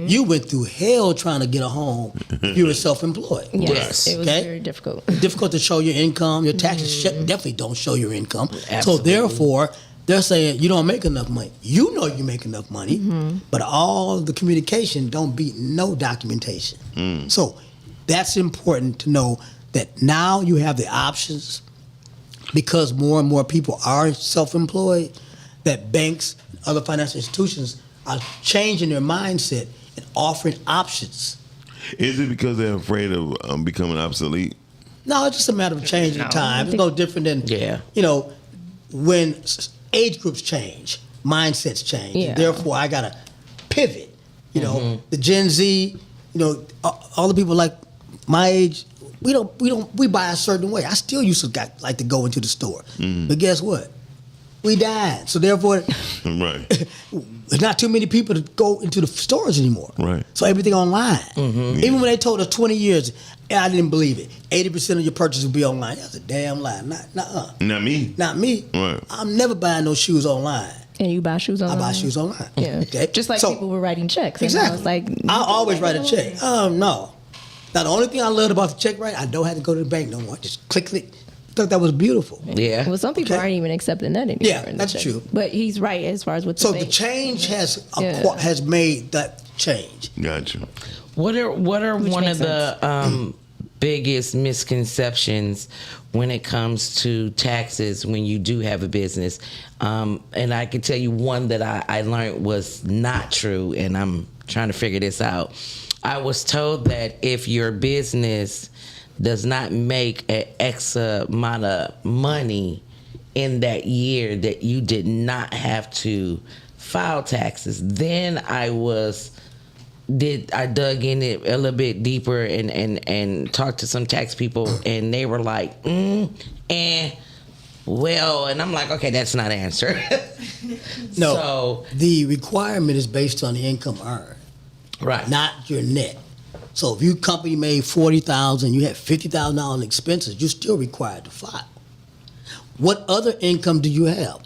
You went through hell trying to get a home if you were self-employed. Yes, it was very difficult. Difficult to show your income. Your taxes definitely don't show your income. Absolutely. So therefore, they're saying you don't make enough money. You know you make enough money, but all the communication don't beat no documentation. So that's important to know that now you have the options, because more and more people are self-employed, that banks, other financial institutions are changing their mindset and offering options. Is it because they're afraid of becoming obsolete? No, it's just a matter of changing time. It's no different than, Yeah. you know, when age groups change, mindsets change. Yeah. Therefore, I got to pivot. You know, the Gen Z, you know, all the people like my age, we buy a certain way. I still used to like to go into the store. But guess what? We died. So therefore, Right. there's not too many people to go into the stores anymore. Right. So everything online. Even when they told us 20 years, I didn't believe it. 80% of your purchases will be online. That's a damn lie. Not me. Not me. Right. I'm never buying no shoes online. And you buy shoes online? I buy shoes online. Yeah. Okay. Just like So- people were writing checks. And Exactly. now it's like, I always write a check. No. Now the only thing I loved about the check write, I don't have to go to the bank no more. I just click it. I thought that was beautiful. Yeah. Well, some people aren't even accepting that anymore. Yeah, in the that's checks. true. But he's right as far as what So the the bank. change has Yeah. has made that change. Gotcha. What are Which one makes of the biggest misconceptions when it comes to taxes when you do have a business? And I can tell you one that I learned was not true, and I'm trying to figure this out. I was told that if your business does not make an X amount of money in that year, that you did not have to file taxes. Then I dug in it a little bit deeper and talked to some tax people, and they were like, well, and I'm like, okay, that's not an answer. No, So, the requirement is based on the income earned, right. not your net. So if your company made $40,000, you had $50,000 in expenses, you're still required to file. What other income do you have?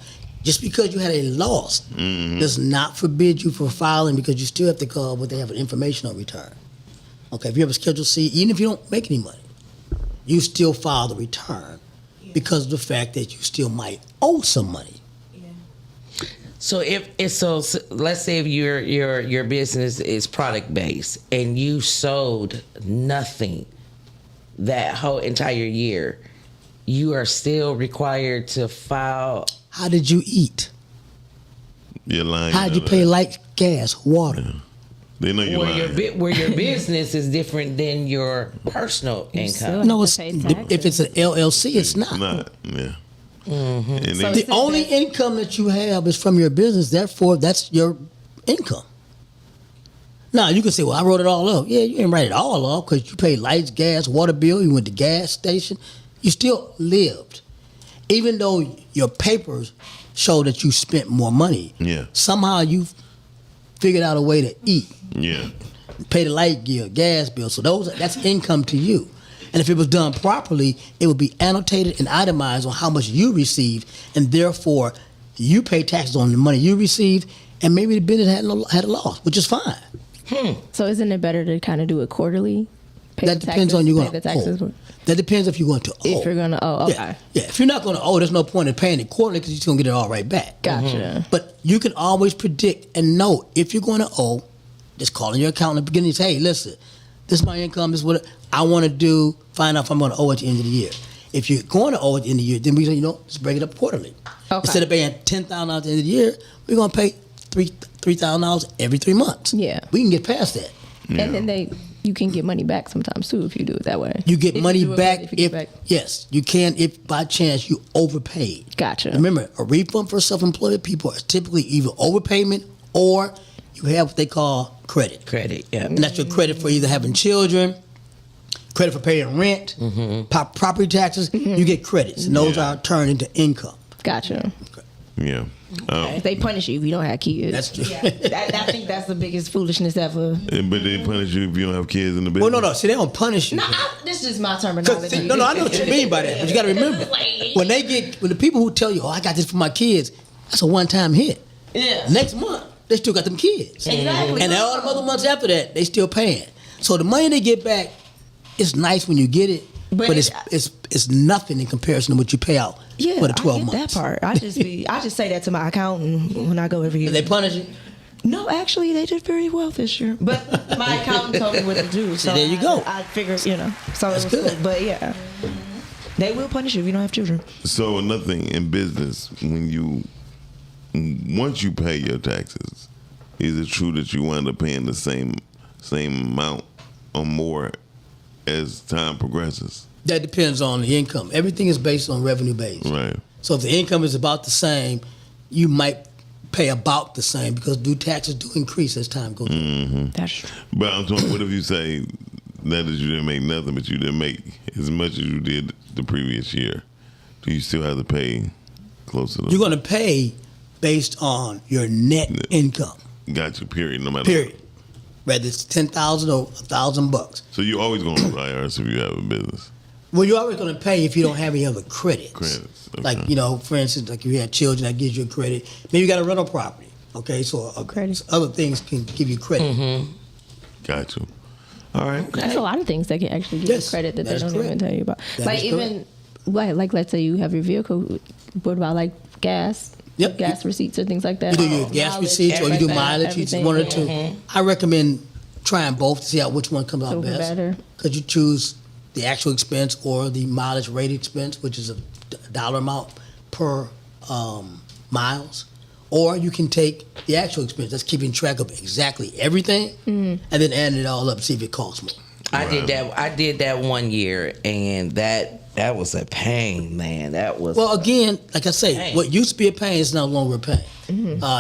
Just because you had a loss does not forbid you from filing, because you still have to call what they have an informational return. Okay, if you have a Schedule C, even if you don't make any money, you still file the return because of the fact that you still might owe some money. So let's say if your business is product based and you sold nothing that whole entire year, you are still required to file. How did you eat? You're lying. How did you pay light, gas, water? They know you're lying. Where your business is different than your personal income. No, if it's an LLC, it's not. Not, yeah. Mm-hmm. And So they- the only income that you have is from your business. Therefore, that's your income. Now, you can say, well, I wrote it all up. Yeah, you didn't write it all up because you paid lights, gas, water bill. You went to gas station. You still lived. Even though your papers show that you spent more money, Yeah. somehow you figured out a way to eat, Yeah. pay the light bill, gas bill. So that's income to you. And if it was done properly, it would be annotated and itemized on how much you received, and therefore you pay taxes on the money you received, and maybe the business had a loss, which is fine. So isn't it better to kind of do it quarterly? that depends on you going the to taxes. owe. That depends if you're going to owe. If you're going to owe, okay. Yeah. If you're not going to owe, there's no point in paying it quarterly because you're just going to get it all right back. Gotcha. But you can always predict and know if you're going to owe. Just calling your accountant at the beginning and say, hey, listen, this is my income. This is what I want to do. Find out if I'm going to owe at the end of the year. If you're going to owe at the end of the year, then we say, let's break it up quarterly. Okay. Instead of paying $10,000 at the end of the year, we're going to pay $3,000 every 3 months. Yeah. We can get past that. Yeah. And then you can get money back sometimes too if you do it that way. You get money back yes, you can if by chance you overpaid. Gotcha. Remember, a refund for self-employed people is typically either overpayment or you have what they call credit. Credit, yeah. And that's your credit for either having children, credit for paying rent, property taxes. You get credits, and those are turned into income. Gotcha. Yeah. They punish you if you don't have kids. That's true. I think that's the biggest foolishness ever. But they punish you if you don't have kids in the business. Well, no. See, they don't punish you. No, this is just my terminology. No, I know what you mean by that. But you got to remember, when the people who tell you, I got this for my kids, that's a one-time hit. Yeah. Next month, they still got them kids. Exactly. And all the other months after that, they still paying. So the money they get back, it's nice when you get it, but it's nothing in comparison to what you pay out for the 12 months. That part. I just say that to my accountant when I go every year. Did they punish you? No, actually, they did very well this year. But my accountant told me what to do. So there you go. I figured, so that's it was good. cool. But yeah, they will punish you if you don't have children. So another thing in business, once you pay your taxes, is it true that you wind up paying the same amount or more as time progresses? That depends on the income. Everything is based on revenue based. Right. So if the income is about the same, you might pay about the same because taxes do increase as time goes on. That's true. But I'm talking, what if you say that is you didn't make nothing, but you didn't make as much as you did the previous year? Do you still have to pay close to the... You're going to pay based on your net income. Got you, period, no matter Period. Whether it's $10,000 or $1,000. So you're always going to the IRS if you have a business? Well, you're always going to pay if you don't have any other credits. Credits. Okay. Like, for instance, like if you have children, that gives you a credit. Maybe you got a rental property. Okay, so other things can give you credit. Got you. All right. There's a lot of things that can actually give you credit that they don't even tell you about. That is like let's say you have your vehicle, what about like gas? Yep. Gas receipts or things like that. You do your gas receipts or you do mileage, you do one or two. I recommend trying both to see which one comes out best. Because you choose the actual expense or the mileage rate expense, which is a dollar amount per miles. Or you can take the actual expense, that's keeping track of exactly everything, and then add it all up and see if it costs more. I did that 1 year, and that was a pain, man. That was again, like I say, what used to be a pain is no longer a pain.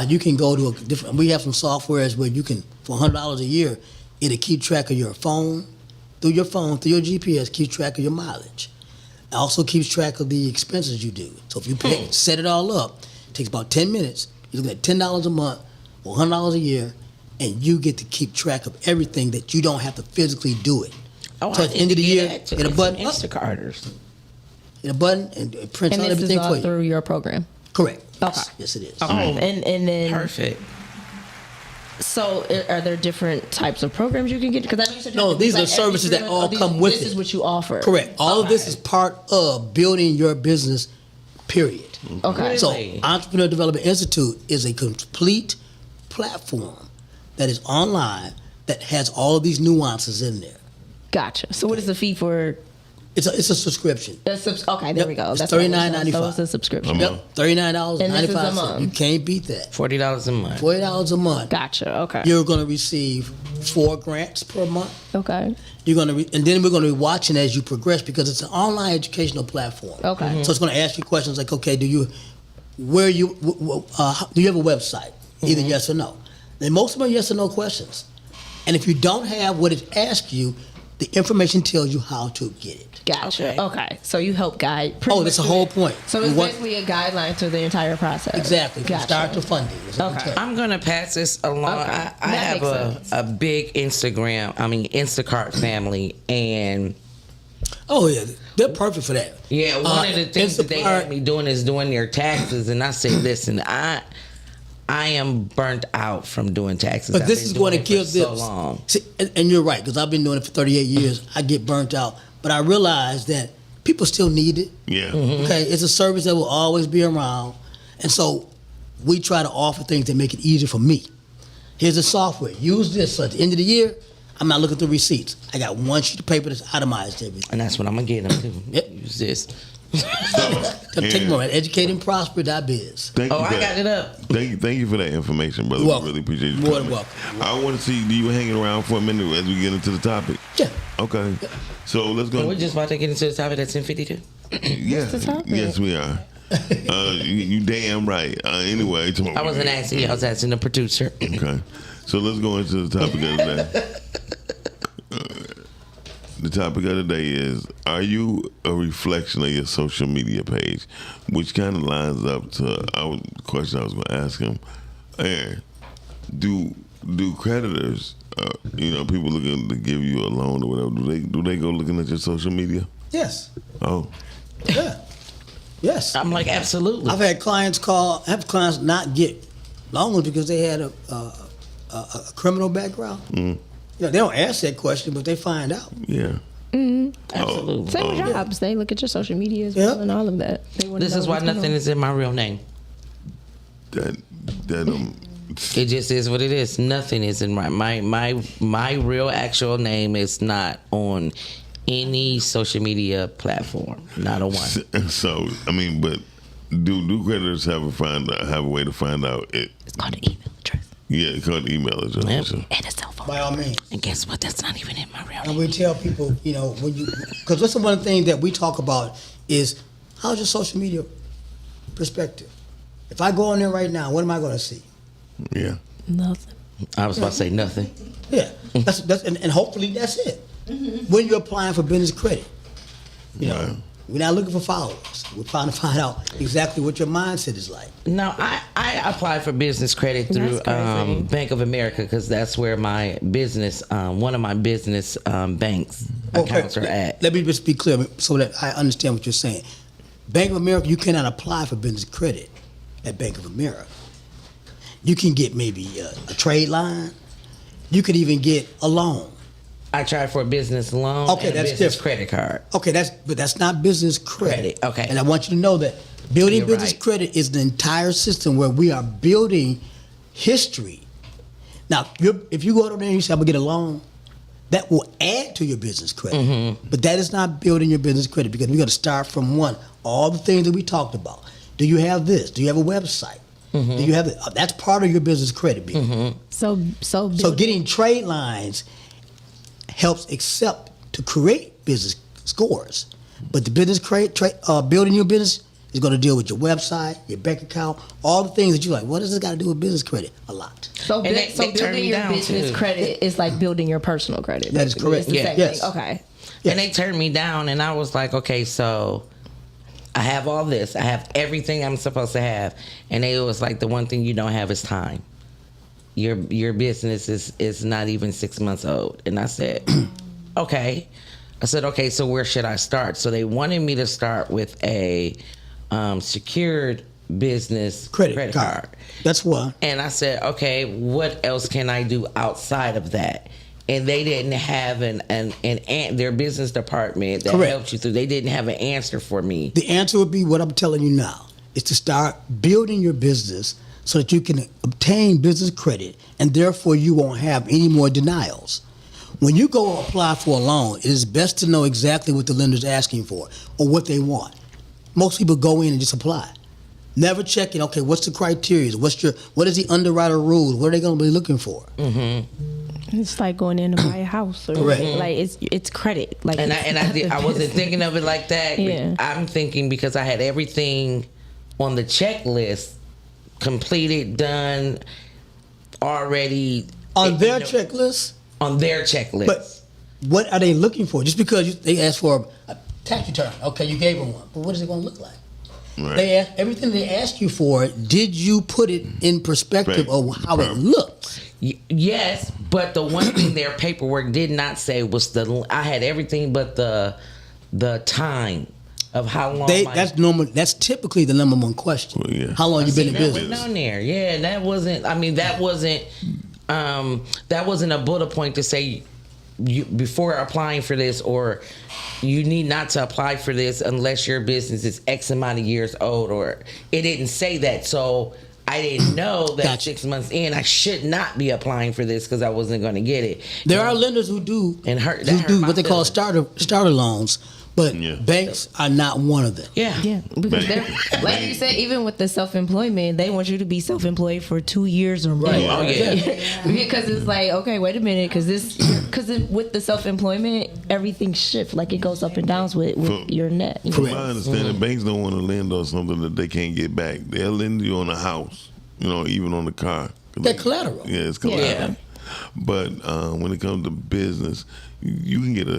You can go to a different. We have some softwares where you can, for $100 a year, it'll keep track of your phone, through your GPS, keep track of your mileage. It also keeps track of the expenses you do. So if you set it all up, it takes about 10 minutes. You're looking at $10 a month or $100 a year, and you get to keep track of everything that you don't have to physically do it. So at the end of the year, hit a button. Instacarters. Hit a button and it prints out everything for you. And this is all through your program? Correct. Okay. Yes, it is. And then perfect. So are there different types of programs you can get? Because I know you said these are services that all come with it. This is what you offer. Correct. All of this is part of building your business, period. Okay. So Entrepreneur Development Institute is a complete platform that is online that has all of these nuances in there. Gotcha. So what is the fee for? It's a subscription. Okay, there we go. It's $39.95. So it's a subscription. Yep, $39.95. And this is a month. You can't beat that. $40 a month. $40 a month. Gotcha. Okay. You're going to receive 4 grants per month. Okay. You're going to, and then we're going to be watching as you progress because it's an online educational platform. Okay. So it's going to ask you questions like, okay, do you have a website? Either yes or no. Then most of them are yes or no questions. And if you don't have what it asks you, the information tells you how to get it. Gotcha. Okay. So you help guide. That's the whole point. So it's basically a guideline to the entire process. Exactly. From start to funding. Okay. I'm going to pass this along. Okay. I have a big Instacart family, and oh yeah, they're perfect for that. Yeah, one of the things that they had me doing is doing their taxes, and I said, listen, I I am burnt out from doing taxes. But this is going to kill this. So long. See, and you're right, because I've been doing it for 38 years. I get burnt out. But I realize that people still need it. Yeah. Okay, it's a service that will always be around. And so we try to offer things that make it easier for me. Here's the software. Use this. So at the end of the year, I'm not looking through receipts. I got one sheet of paper that's itemized everything. And that's what I'm going to get them too. Yep. Use this. Take more at educatingprosper.biz. Thank you I got it up. Thank you for that information, brother. Welcome. We really appreciate you. More than coming. welcome. I want to see, do you hanging around for a minute as we get into the topic? Yeah. Okay. So let's go. We're just about to get into the topic at 10:52. Yeah. Yes, we are. You damn right. Anyway, tomorrow. I wasn't asking you. I was asking the producer. Okay. So let's go into the topic of the day. The topic of the day is, are you a reflection of your social media page? Which kind of lines up to the question I was going to ask him. Aaron, do creditors, people looking to give you a loan or whatever, do they go looking at your social media? Yes. Oh. Yeah. Yes. I'm like, absolutely. I've had clients not get loans because they had a criminal background. Mm. They don't ask that question, but they find out. Yeah. Absolutely. Same with jobs. They look at your social media as well and all of that. This is why nothing is in my real name. It just is what it is. Nothing is in my real actual name is not on any social media platform. Not a one. So but do creditors have a way to find out it? It's called an email address. Yeah, it's called an email address. Yep. And a cell phone. By all means. And guess what? That's not even in my real name. And we tell people, because that's one of the things that we talk about is, how's your social media perspective? If I go on there right now, what am I going to see? Yeah. Nothing. I was about to say nothing. Yeah. That's and hopefully that's it. When you're applying for business credit, we're not looking for followers. We're trying to find out exactly what your mindset is like. No, I applied for business credit through Bank of America because that's where my business, one of my business banks accounts are at. Let me just be clear so that I understand what you're saying. Bank of America, you cannot apply for business credit at Bank of America. You can get maybe a trade line. You could even get a loan. I tried for a business loan and a business credit card. Okay, but that's not business credit. Okay. And I want you to know that building business credit is the entire system where we are building history. Now, if you go over there and you say, I'm going to get a loan, that will add to your business credit. Mm-hmm. But that is not building your business credit because we got to start from one. All the things that we talked about. Do you have this? Do you have a website? Mm-hmm. Do you have it? That's part of your business credit. Mm-hmm. So getting trade lines helps accept to create business scores. But the business building your business is going to deal with your website, your bank account, all the things that you're like, what does this got to do with business credit? A lot. So building your business credit is like building your personal credit. That is correct. It's the same thing. Okay. Yes. And they turned me down and I was like, okay, so I have all this. I have everything I'm supposed to have. And they was like, the one thing you don't have is time. Your business is not even 6 months old. And I said, okay. I said, okay, so where should I start? So they wanted me to start with a secured business credit card. That's one. And I said, okay, what else can I do outside of that? And they didn't have their business department that helped you through. They didn't have an answer for me. The answer would be what I'm telling you now. Is to start building your business so that you can obtain business credit and therefore you won't have any more denials. When you go apply for a loan, it is best to know exactly what the lender's asking for or what they want. Most people go in and just apply. Never checking, okay, what's the criteria? What is the underwriter rules? What are they going to be looking for? Mm-hmm. It's like going in to buy a house. Or like it's credit. Like I wasn't thinking of it like that. Yeah. I'm thinking because I had everything on the checklist completed, done, already. On their checklist? On their checklist. But what are they looking for? Just because they asked for a tax return, okay, you gave them one, but what is it going to look like? Right. Everything they asked you for, did you put it in perspective of how it looks? Yes, but the one thing their paperwork did not say was I had everything but the time of how long. That's normal. That's typically the number one question. Well, yeah. How long you been in business? That down there, yeah. That wasn't. I mean, that wasn't a bullet point to say you before applying for this, or you need not to apply for this unless your business is X amount of years old, or it didn't say that. So I didn't know that 6 months in I should not be applying for this because I wasn't going to get it. There are lenders who do what they call starter loans, but banks are not one of them. Yeah, because they're, like you said, even with the self-employment, they want you to be self-employed for 2 years or more. Right. Oh, yeah. Because it's like, okay, wait a minute, because with the self-employment, everything shifts, like it goes up and down with your net. From my understanding, banks don't want to lend on something that they can't get back. They'll lend you on a house, even on the car. That collateral. Yeah, it's collateral. Yeah. But when it comes to business, you can get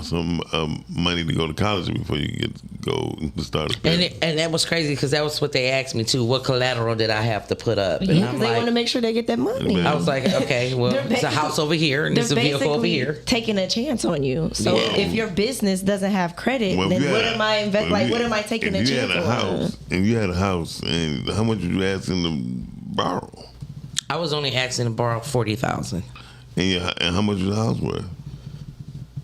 some money to go to college before you go to start a business. And that was crazy because that was what they asked me too. What collateral did I have to put up? And Yeah, because they want to make sure they get that money. I was like, okay, well, it's a house over here and it's a vehicle over here. Taking a chance on you. So if your business doesn't have credit, then what am I taking a chance on? And you had a house, and how much were you asking to borrow? I was only asking to borrow $40,000. And how much was the house worth?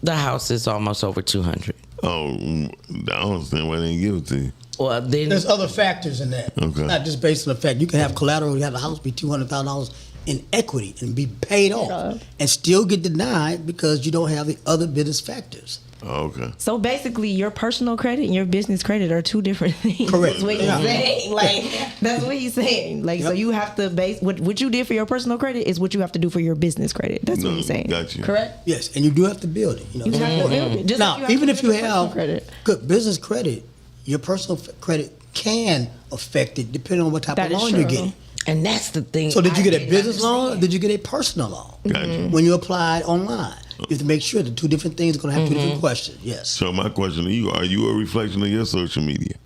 The house is almost over $200,000. Oh, I don't understand why they didn't give it to you. Well, then there's other factors in that. Okay. It's not just based on the fact you can have collateral. You have the house be $200,000 in equity and be paid off, and still get denied because you don't have the other business factors. Oh, okay. So basically, your personal credit and your business credit are two different things. Correct. That's what he's saying. Like that's what he's saying. Like so, you have to base what you did for your personal credit is what you have to do for your business credit. That's what he's saying. Got you. Correct. Yes, and you do have to build it. You have to build it. Just now, like even if you have credit. good business credit, your personal credit can affect it depending on what type of loan you're getting. And that's the thing. So did you get a business loan or did you get a personal loan? Gotcha. When you applied online, you have to make sure the two different things are going to have two different questions. Yes. So my question to you, are you a reflection of your social media?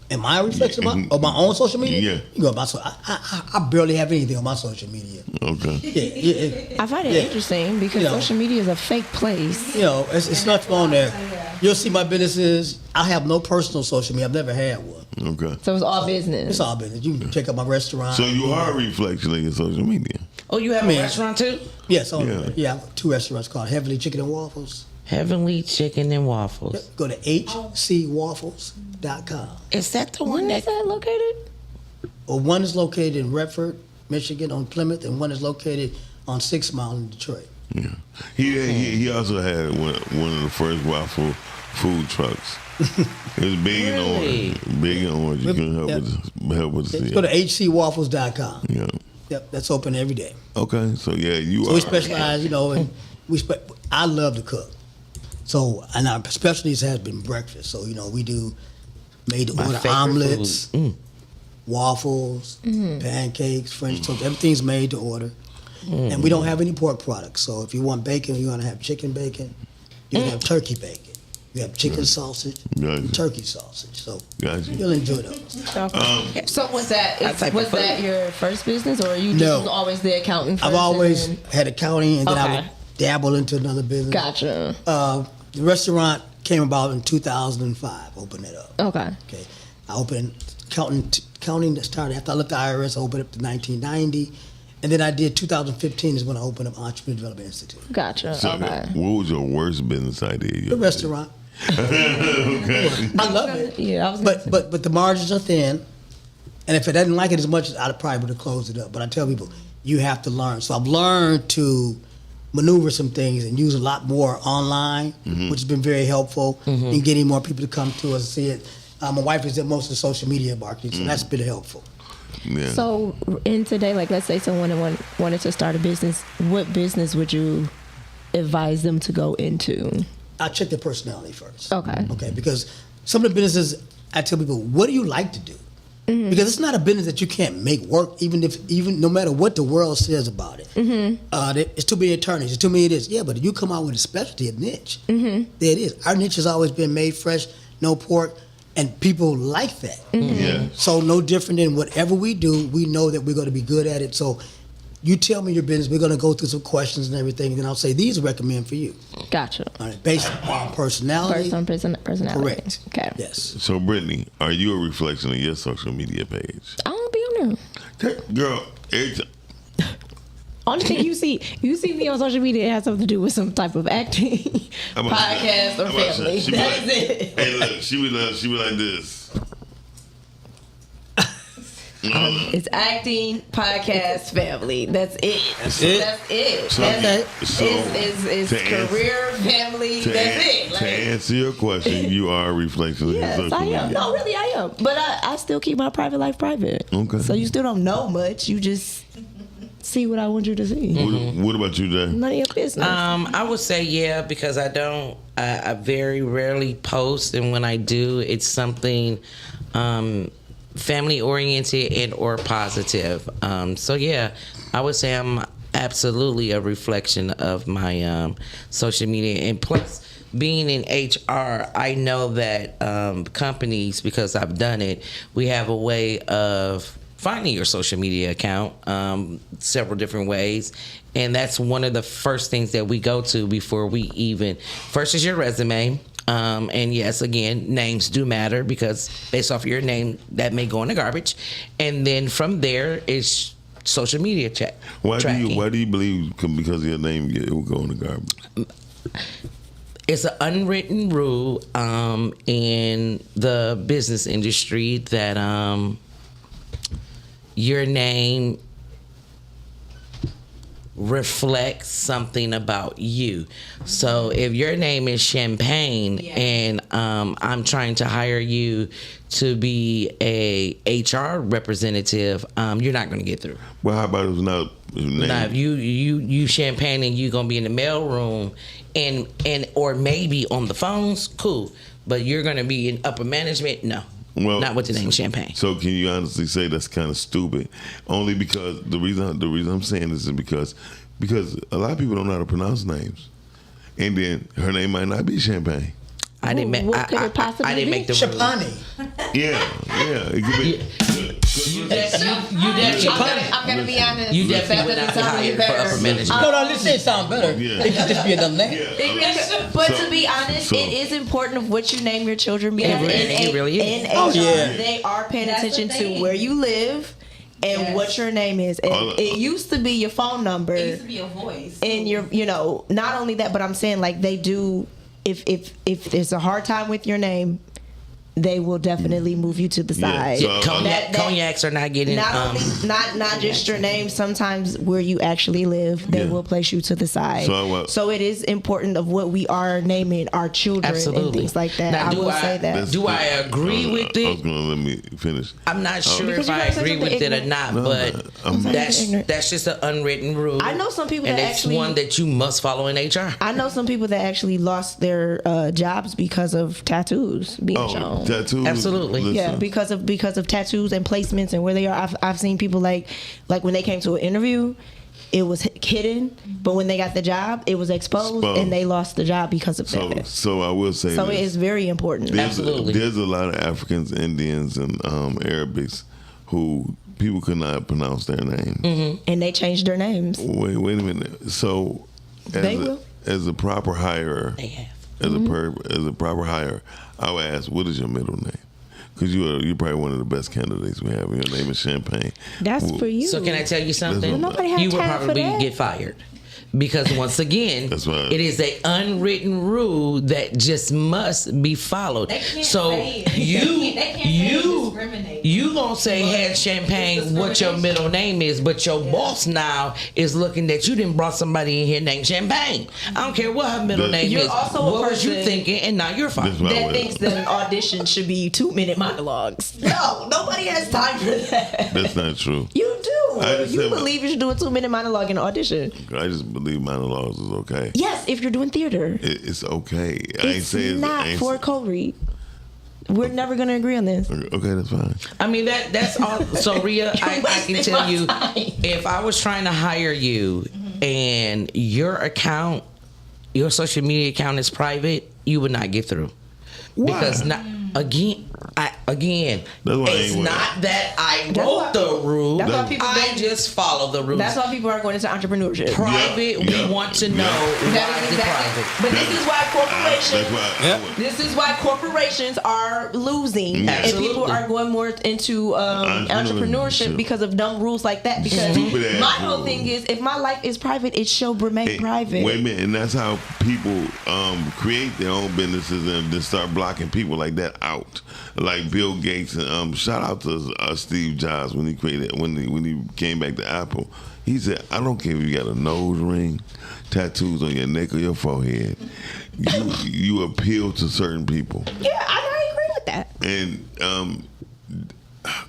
Am I a reflection of my own social media? Yeah. You go, I barely have anything on my social media. Okay. Yeah. I find it interesting because social media is a fake place. It's not on there. You'll see my businesses. I have no personal social media. I've never had one. Okay. So it's all business. It's all business. You can check out my restaurant. So you are a reflection of your social media. Oh, you have a restaurant too? Yes. I have 2 restaurants called Heavenly Chicken and Waffles. Heavenly Chicken and Waffles. Yep. Go to hcwaffles.com. Is that the one is that located? Well, one is located in Redford, Michigan on Plymouth, and one is located on 6 Mile in Detroit. Yeah. He also had one of the first waffle food trucks. It was big and orange. Big and orange. You can help with the Go to hcwaffles.com. Yeah. Yep, that's open every day. Okay, so you So we specialize, and I love to cook. So, and our specialties has been breakfast. So, we do made to order omelets, waffles, pancakes, French toast. Everything's made to order. And we don't have any pork products. So if you want bacon, you want to have chicken bacon. You can have turkey bacon. You have chicken sausage, turkey sausage. So you'll enjoy those. So was that your first business, or you just was always the accountant first? I've always had accounting, and then I would dabble into another business. Gotcha. The restaurant came about in 2005. Opened it up. Okay. I opened accounting that started after I left the IRS. I opened up to 1990. And then I did 2015 is when I opened up Entrepreneur Development Institute. Gotcha. So what was your worst business idea? The restaurant. Okay. I love it. Yeah, but the margins are thin, and if I didn't like it as much, I probably would have closed it up. But I tell people, you have to learn. So I've learned to maneuver some things and use a lot more online, which has been very helpful in getting more people to come to us and see it. My wife is at most of the social media marketing, so that's been helpful. Yeah. So in today, like let's say someone wanted to start a business, what business would you advise them to go into? I check their personality first. Okay. Because some of the businesses, I tell people, what do you like to do? Because it's not a business that you can't make work, even no matter what the world says about it. It's too many attorneys, it's too many of this. Yeah, but if you come out with a specialty, a niche, there it is. Our niche has always been made fresh, no pork, and people like that. Yeah. So no different than whatever we do, we know that we're going to be good at it. So You tell me your business. We're going to go through some questions and everything, and then I'll say these are recommend for you. Gotcha. All right, based on personality. Personality. Correct. Okay. Yes. So, Brittany, are you a reflection of your social media page? I don't be on there. Girl, Only thing you see me on social media, it has something to do with some type of acting, podcast, or family. That's it. Hey, look, she was like this. It's acting, podcast, family. That's it. That's it. That's it. So, It's career, family. That's it. To answer your question, you are a reflection of your Yes, social I media. am. No, really, I am. But I still keep my private life private. Okay. So you still don't know much. You just see what I want you to see. What about you, Jay? None of your business. I would say yeah, because I very rarely post, and when I do, it's something family oriented and or positive. So yeah, I would say I'm absolutely a reflection of my social media. And plus, being in HR, I know that companies, because I've done it, we have a way of finding your social media account several different ways, and that's one of the first things that we go to before we even. First is your resume. And yes, again, names do matter, because based off your name, that may go in the garbage. And then from there is social media tracking. Why do you believe because of your name it will go in the garbage? It's an unwritten rule in the business industry that your name reflects something about you. So if your name is Champagne and I'm trying to hire you to be a HR representative, you're not going to get through. Well, how about if it's not his name? Now, if you Champagne and you're going to be in the mail room and or maybe on the phones, cool. But you're going to be in upper management, no. Well, not with the name Champagne. So can you honestly say that's kind of stupid? Only because the reason I'm saying this is because a lot of people don't know how to pronounce names, and then her name might not be Champagne. I didn't make. What could it possibly I didn't be? make the Chapani. Yeah, it could be. You definitely. I'm gonna be honest. You definitely would not be hired for upper management. No, listen, it sound better. Yeah. It could just be another name. But to be honest, it is important of what you name your children, because It really is. in HR, they are paying attention to where you live and what your name is. And it used to be your phone number. It used to be a voice. And not only that, but I'm saying, like, they do, if there's a hard time with your name, they will definitely move you to the side. Cognacs are not getting. Not just your name. Sometimes where you actually live, they will place you to the side. So it is important of what we are naming our children and things like that. Now, I will say that. Do I agree with it? I was gonna let me finish. I'm not sure Because if you I gotta say agree with something it or not, but that's just an unwritten rule. I know some people and that it's actually- one that you must follow in HR. I know some people that actually lost their jobs because of tattoos being shown. Tattoos. Absolutely. Listen. Yeah, because of tattoos and placements and where they are. I've seen people like when they came to an interview, it was hidden, but when they got the job, it was exposed, and they lost the job because of that. So I will say. So this. it is very important. There's a lot of Africans, Indians, and Arabics who people could not pronounce their names, and they changed their names. Wait a minute. So as a proper hirer, as a proper hire, I would ask, what is your middle name? Because you're probably one of the best candidates we have. Your name is Champagne. That's for you. So can I tell you something? Nobody had You would time for probably that. get fired. Because once again, That's right. it is an unwritten rule that just must be followed. They can't So say it. you gonna say had Champagne what your middle name is, but your boss now is looking that you didn't brought somebody in here named Champagne. I don't care what her middle name You're is. also a What was you person thinking? And now you're fired. that thinks that an audition should be 2-minute monologues. No, nobody has time for that. That's not true. You do. I just You said- believe you should do a 2-minute monologue in an audition. I just believe monologues is okay. Yes, if you're doing theater. It's okay. I ain't It's saying not for co-read. We're never going to agree on this. Okay, that's fine. I mean that's all. So Rhea, I can wasting tell my you, time. if I was trying to hire you and your account, your social media account is private, you would not get through. Why? Because not again, Again, it's not that I wrote the rule. That's why people I just follow the rules. That's why people are going into entrepreneurship. Private, we want to know why is it private. But this is why corporations. This is why corporations are losing, and people are going more into entrepreneurship because of dumb rules like that. Because my whole thing is, if my life is private, it should remain private. Wait a minute, and that's how people create their own businesses and then start blocking people like that out. Like Bill Gates, and shout out to Steve Jobs when he created when he came back to Apple. He said, "I don't care if you got a nose ring, tattoos on your neck or your forehead. You appeal to certain people." Yeah, I agree with that. And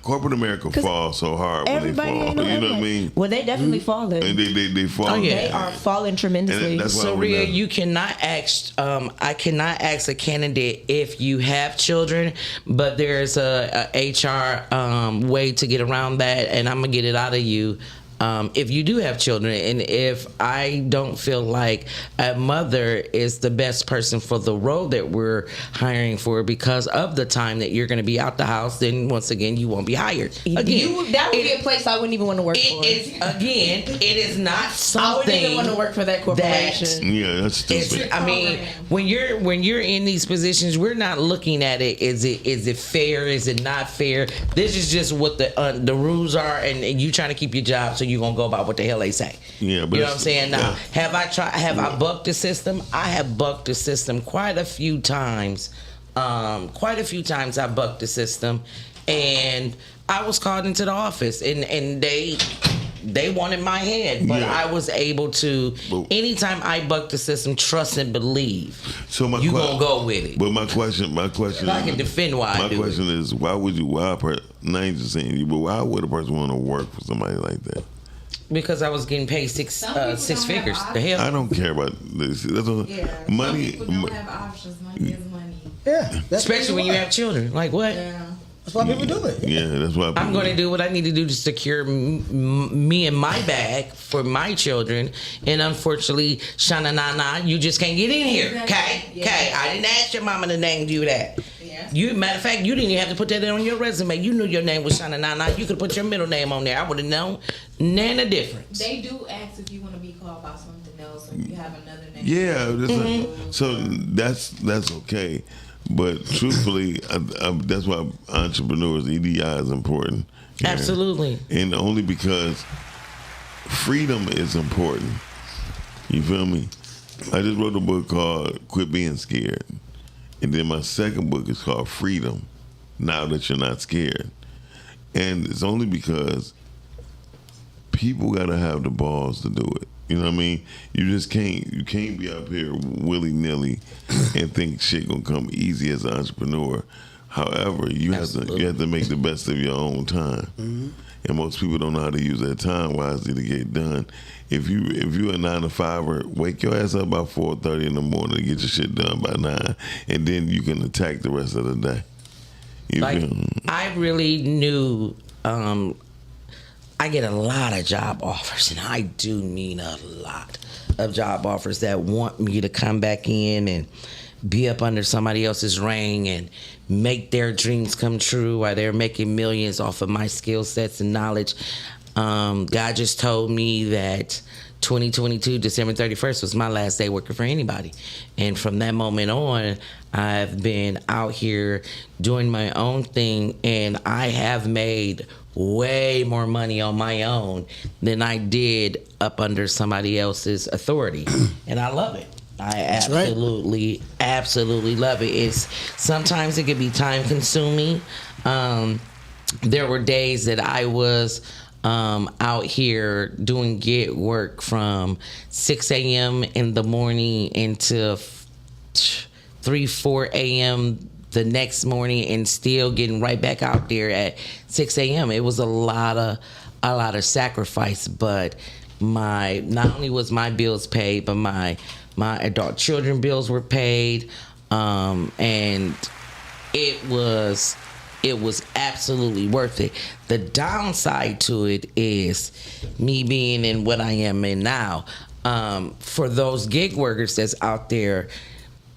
corporate America falls so hard when they fall. You know what I mean? Well, they definitely falling. And they fall. Oh, yeah. They are falling tremendously. So, Rhea, you cannot ask. I cannot ask a candidate if you have children, but there's a HR way to get around that, and I'm gonna get it out of you. If you do have children, and if I don't feel like a mother is the best person for the role that we're hiring for because of the time that you're going to be out the house, then once again, you won't be hired. Again, that would be a place I wouldn't even want to work for. It is not something. I wouldn't even want to work for that corporation. That's stupid. I mean, when you're in these positions, we're not looking at it. Is it fair? Is it not fair? This is just what the rules are, and you trying to keep your job, so you're gonna go about what the hell they say. Yeah, but you know what I'm saying? Now, have I bucked the system? I have bucked the system quite a few times. I bucked the system, and I was called into the office, and they wanted my head, but I was able to. Anytime I buck the system, trust and believe. So you gonna go with it. But my question, I can defend why. My question is, why would you? Not just saying you, but why would a person want to work for somebody like that? Because I was getting paid six figures. The hell? I don't care about this. Money. Some people don't have options. Money is money. Yeah, especially when you have children. Like what? Yeah. That's why people do it. Yeah, that's why I'm going to do what I need to do to secure me and my bag for my children. And unfortunately, Shana Nana, you just can't get in here. Okay? Okay. I didn't ask your mama to name you that. Matter of fact, you didn't even have to put that on your resume. You knew your name was Shana Nana. You could put your middle name on there. I would have known none of difference. They do ask if you want to be called by something else or you have another name. Yeah, so that's okay. But truthfully, that's why entrepreneurs, EDI is important. Absolutely. And only because freedom is important. You feel me? I just wrote a book called Quit Being Scared. And then my second book is called Freedom, Now That You're Not Scared. And it's only because people got to have the balls to do it. You know what I mean? You can't be up here willy-nilly and think shit gonna come easy as an entrepreneur. However, you have to make the best of your own time. Mm-hmm. And most people don't know how to use their time wisely to get it done. If you're a 9-to-5-er, wake your ass up by 4:30 in the morning to get your shit done by 9, and then you can attack the rest of the day. I really knew. I get a lot of job offers, and I do mean a lot of job offers that want me to come back in and be up under somebody else's reign and make their dreams come true while they're making millions off of my skill sets and knowledge. God just told me that 2022, December 31st, was my last day working for anybody. And from that moment on, I've been out here doing my own thing, and I have made way more money on my own than I did up under somebody else's authority. And I love it. I absolutely love it. Sometimes it can be time consuming. There were days that I was out here doing gig work from 6 a.m. in the morning until 3-4 a.m. the next morning, and still getting right back out there at 6 a.m. It was a lot of sacrifice, but not only was my bills paid, but my adult children bills were paid, and it was absolutely worth it. The downside to it is me being in what I am in now. For those gig workers that's out there,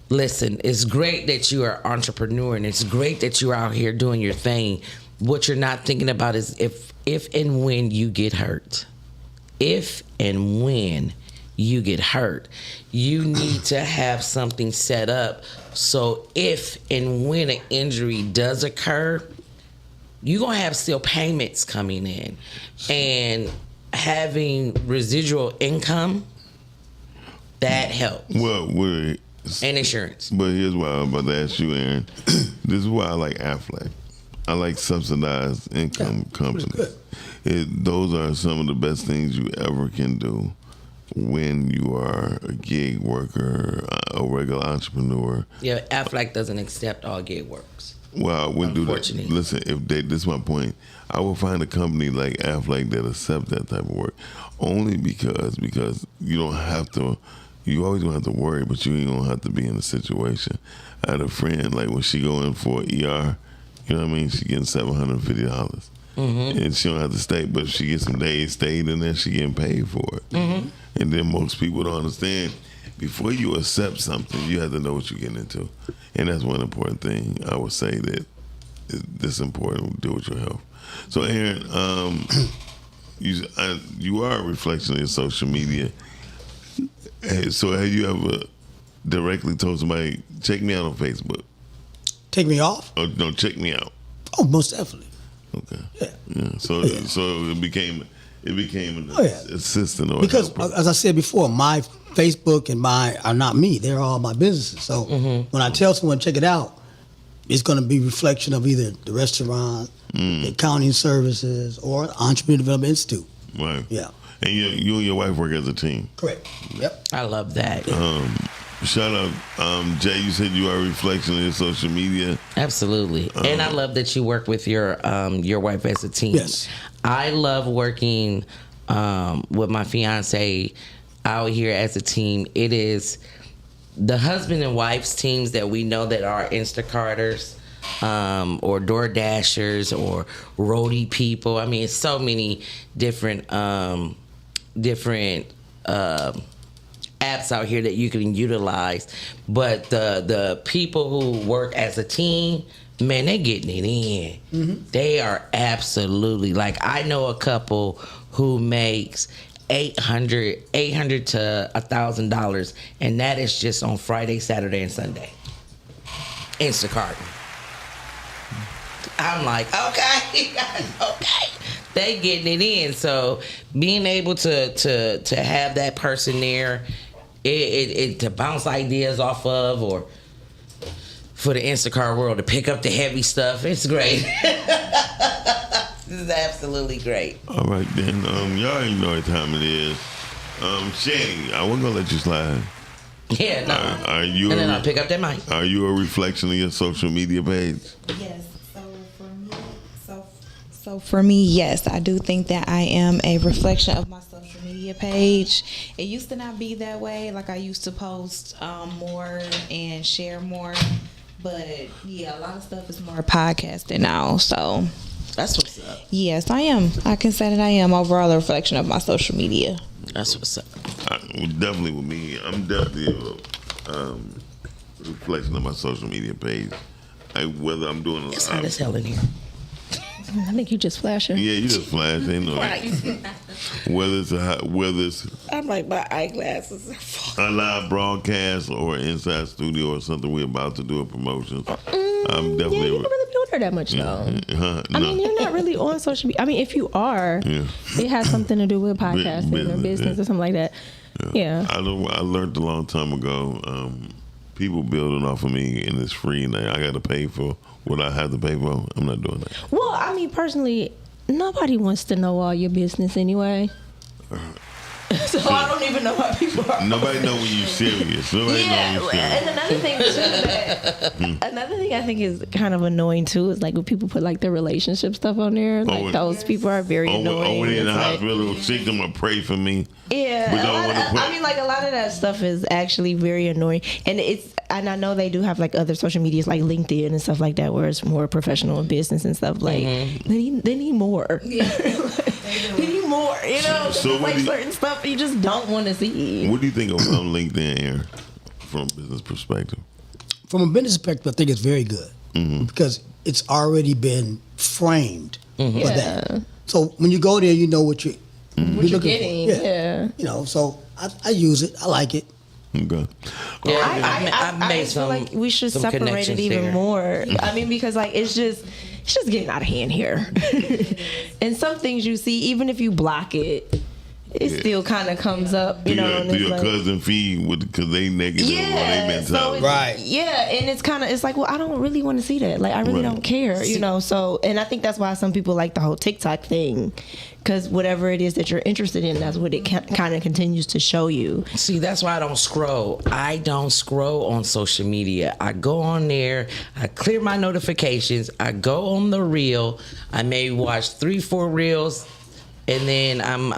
listen, it's great that you are an entrepreneur and it's great that you're out here doing your thing. What you're not thinking about is if and when you get hurt. If and when you get hurt, you need to have something set up so if and when an injury does occur, you're going to have still payments coming in. And having residual income, that helps. Well, and insurance. But here's why I'm about to ask you, Aaron. This is why I like Aflac. I like subsidized income companies. Those are some of the best things you ever can do when you are a gig worker, a regular entrepreneur. Yeah, Aflac doesn't accept all gig workers. Well, I wouldn't do that. Listen, this is my point. I will find a company like Aflac that accepts that type of work, only because you don't have to. You always gonna have to worry, but you ain't gonna have to be in a situation. I had a friend, like when she go in for ER, you know what I mean? She getting $750. And she don't have to stay, but if she gets some days stayed in there, she getting paid for it. And then most people don't understand, before you accept something, you have to know what you're getting into. And that's one important thing I would say that is important to deal with your health. So Aaron, you are a reflection of your social media. So have you ever directly told somebody, check me out on Facebook? Take me off? Oh, no, check me out. Oh, most definitely. Okay. Yeah. So it became an assistant or because as I said before, my Facebook and my are not me. They're all my businesses. So when I tell someone check it out, it's going to be reflection of either the restaurant, the accounting services, or Entrepreneur Development Institute. Right. Yeah. And you and your wife work as a team. Correct. Yep. I love that. Shout out, Jay. You said you are a reflection of your social media. Absolutely, and I love that you work with your wife as a team. Yes, I love working with my fiance out here as a team. It is the husband and wife's teams that we know that are Instacarters, or Door Dashers, or roadie people. I mean, it's so many different apps out here that you can utilize, but the people who work as a team, man, they getting it in. They are absolutely, like, I know a couple who makes $800 to $1,000, and that is just on Friday, Saturday, and Sunday. Instacart. I'm like, okay. They getting it in. So being able to have that person there, it to bounce ideas off of, or for the Instacart world to pick up the heavy stuff, it's great. This is absolutely great. All right then, y'all already know what time it is. Shanny, I wasn't gonna let you slide. Yeah, no. Are you? And then I'll pick up that mic. Are you a reflection of your social media page? Yes. So for me, yes, I do think that I am a reflection of my social media page. It used to not be that way. Like, I used to post more and share more. But yeah, a lot of stuff is more podcasting now. So that's what's up. Yes, I am. I can say that I am overall a reflection of my social media. That's what's up. Definitely with me, I'm definitely a reflection of my social media page. Whether I'm doing it's hot as hell in here. I think you just flashing. Yeah, you just flash. Ain't no. Right. Whether it's I'm like, my eyeglasses are Mm, a live broadcast or inside studio or something we're about to do a promotion. I'm definitely. Yeah, you don't really be on there that much though. No. I mean, you're not really on social media. I mean, if you are, it has something to do with podcasting or business or something like that. Yeah. I learned a long time ago. People building off of me and it's free, and I got to pay for what I have to pay for. I'm not doing that. Well, I mean, personally, nobody wants to know all your business anyway. So I don't even know why people are. Nobody know when you're serious. Nobody know when you're serious. And another thing too, another thing I think is kind of annoying too is like when people put like their relationship stuff on there. Like those people are very annoying. When they're in the hospital, seek them or pray for me. Yeah, I mean, like a lot of that stuff is actually very annoying, and and I know they do have like other social medias like LinkedIn and stuff like that where it's more professional and business and stuff. Like they need more. Yeah. They need more. You know, so like certain stuff you just don't want to see. What do you think of LinkedIn, Aaron, from a business perspective? from a business perspective, I think it's very good because it's already been framed for that. So when you go there, you know what you're getting. Yeah. You know, so I use it. I like it. Okay. Yeah, I feel like we should separate it even more. I mean, because like it's just getting out of hand here. And some things you see, even if you block it, it still kind of comes up, you know. Do your cousin feed because they negative or they mentality. Right. Yeah, and it's like, well, I don't really want to see that. Like, I really don't care, you know. So, and I think that's why some people like the whole TikTok thing, because whatever it is that you're interested in, that's what it kind of continues to show you. See, that's why I don't scroll. I don't scroll on social media. I go on there, I clear my notifications, I go on the reel, I may watch 3-4 reels, and then I'm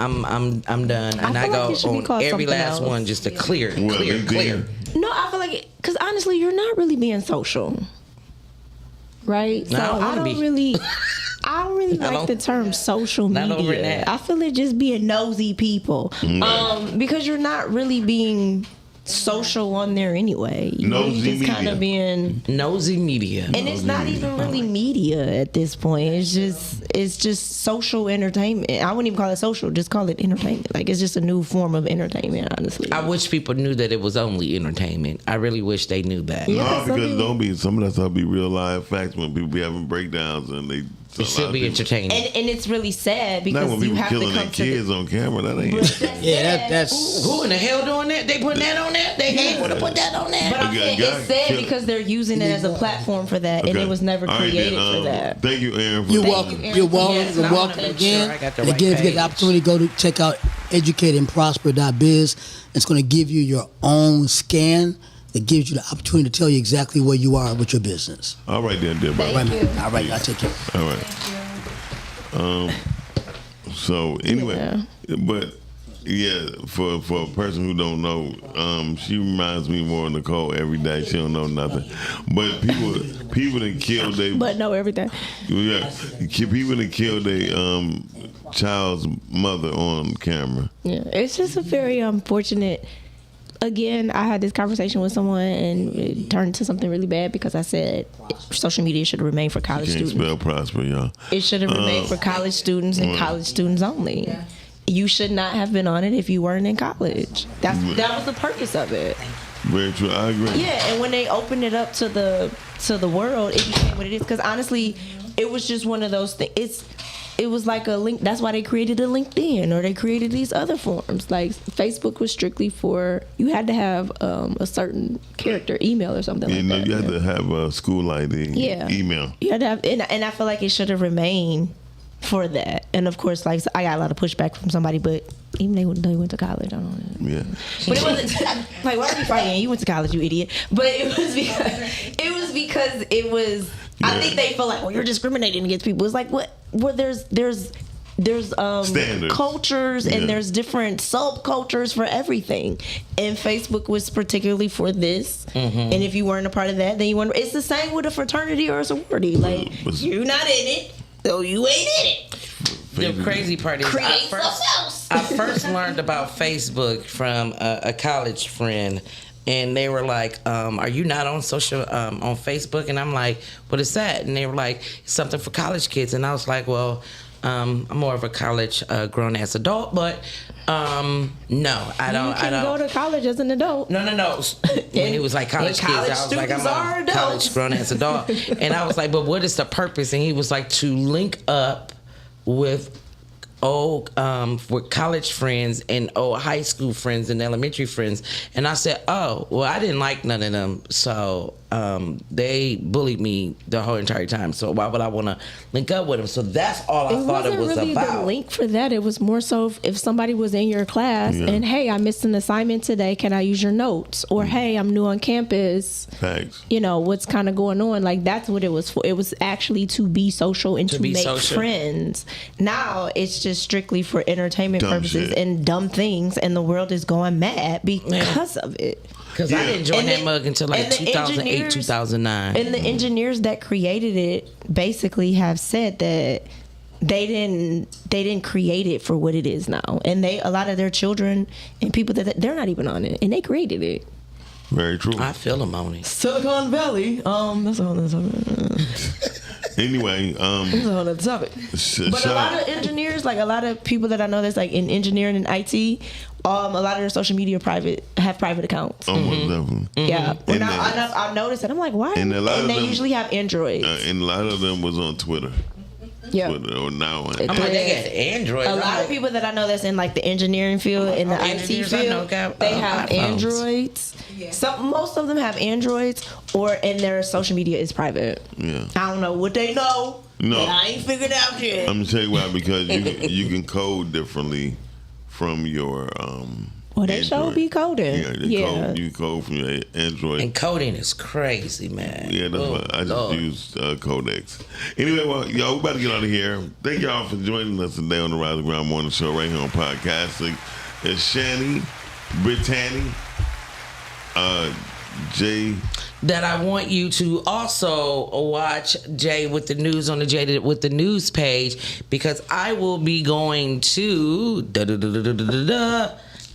done, and I go on every last one just to clear. No, I feel like because honestly, you're not really being social, right? No, so I don't really like the term social media. I feel it just being nosy people, because you're not really being social on there anyway. You're just kind of being nosy media, and it's not even really media at this point. It's just social entertainment. I wouldn't even call it social, just call it entertainment. Like, it's just a new form of entertainment, honestly. I wish people knew that it was only entertainment. I really wish they knew that. No, because some of that stuff be real life facts when people be having breakdowns and they still be entertaining. And it's really sad because when you people have to killing come their to kids on camera. That ain't. That's who in the hell doing that? They putting that on there? They ain't want to put that on there. But I'm saying it's sad because they're using it as a platform for that, and it was never created for that. Thank you, Aaron. You're welcome. You're welcome. Yes, You're welcome again. And again, if you get the opportunity, go to check out educateandprosper.biz. It's going to give you your own scan that gives you the opportunity to tell you exactly where you are with your business. All right, then, dear brother. All right, I'll take care. All right. So anyway, but yeah, for a person who don't know, she reminds me more of Nicole every day. She don't know nothing, but people that killed they. But know everything. Yeah, people that killed their child's mother on camera. Yeah, it's just a very unfortunate. Again, I had this conversation with someone and it turned into something really bad because I said social media should remain for college students. Spell prosper, y'all. It should have remained for college students and college students only. Yeah. You should not have been on it if you weren't in college. That was the purpose of it. Very true. I agree. Yeah, and when they opened it up to the world, it became what it is. Because honestly, it was just one of those things. It was like a link. That's why they created a LinkedIn, or they created these other forms. Like Facebook was strictly for, you had to have a certain character email or something like that. You had to have a school ID email. You had to have, and I feel like it should have remained for that. And of course, like, I got a lot of pushback from somebody, but even they went to college, I don't know. Yeah. But it wasn't like, why are you fighting? You went to college, you idiot. But it was because it was. Yeah. I think they feel like, well, you're discriminating against people. It's like, what? Well, there's cultures and there's different subcultures for everything. And Facebook was particularly for this. Mm-hmm. And if you weren't a part of that, then you weren't. It's the same with a fraternity or a sorority. Like, you're not in it, so you ain't in it. The crazy part is I first learned about Facebook from a college friend. And they were like, are you not on social, on Facebook? And I'm like, what is that? And they were like, it's something for college kids. And I was like, well, I'm more of a college grown-ass adult, but no, I don't. You can go to college as an adult. No. When it was like college kids, I was like, I'm a college grown-ass adult. And I was like, but what is the purpose? And he was like, to link up with with college friends and high school friends and elementary friends. And I said, well, I didn't like none of them, so they bullied me the whole entire time, so why would I want to link up with them? So that's all I thought it was really about. The link for that, it was more so if somebody was in your class and, hey, I missed an assignment today, can I use your notes? Or hey, I'm new on campus. Thanks. You know, what's kind of going on? Like, that's what it was for. It was actually to be social and to make friends. Now it's just strictly for entertainment purposes and dumb things, and the world is going mad because of it. Because I didn't join that mug until like 2008, 2009. And the engineers that created it basically have said that they didn't create it for what it is now. And a lot of their children and people that they're not even on it, and they created it. Very true. I feel him on it. Silicon Valley. That's a whole other topic. Anyway, that's a whole other topic. But a lot of engineers, like a lot of people that I know that's like in engineering and IT, a lot of their social media have private accounts. Definitely. Yeah. When I noticed that, I'm like, why? And they usually have Androids. And a lot of them was on Twitter. Yeah. Twitter or now. I'm like, they got Android. A lot of people that I know that's in like the engineering field and the IT field, they have Androids. Yeah. Most of them have Androids, and their social media is private. Yeah. I don't know what they know. No, but I ain't figured out yet. I'm gonna tell you why, because you can code differently from your well, they sure be coding. Yeah, you code from your Android. And coding is crazy, man. Yeah, that's why I just use Codex. Anyway, well, y'all, we're about to get out of here. Thank y'all for joining us today on the Rise and Grind Morning Show right here on Podcasting. It's Shani, Brittany, Jay. That I want you to also watch Jay with the news on the Jay with the news page, because I will be going to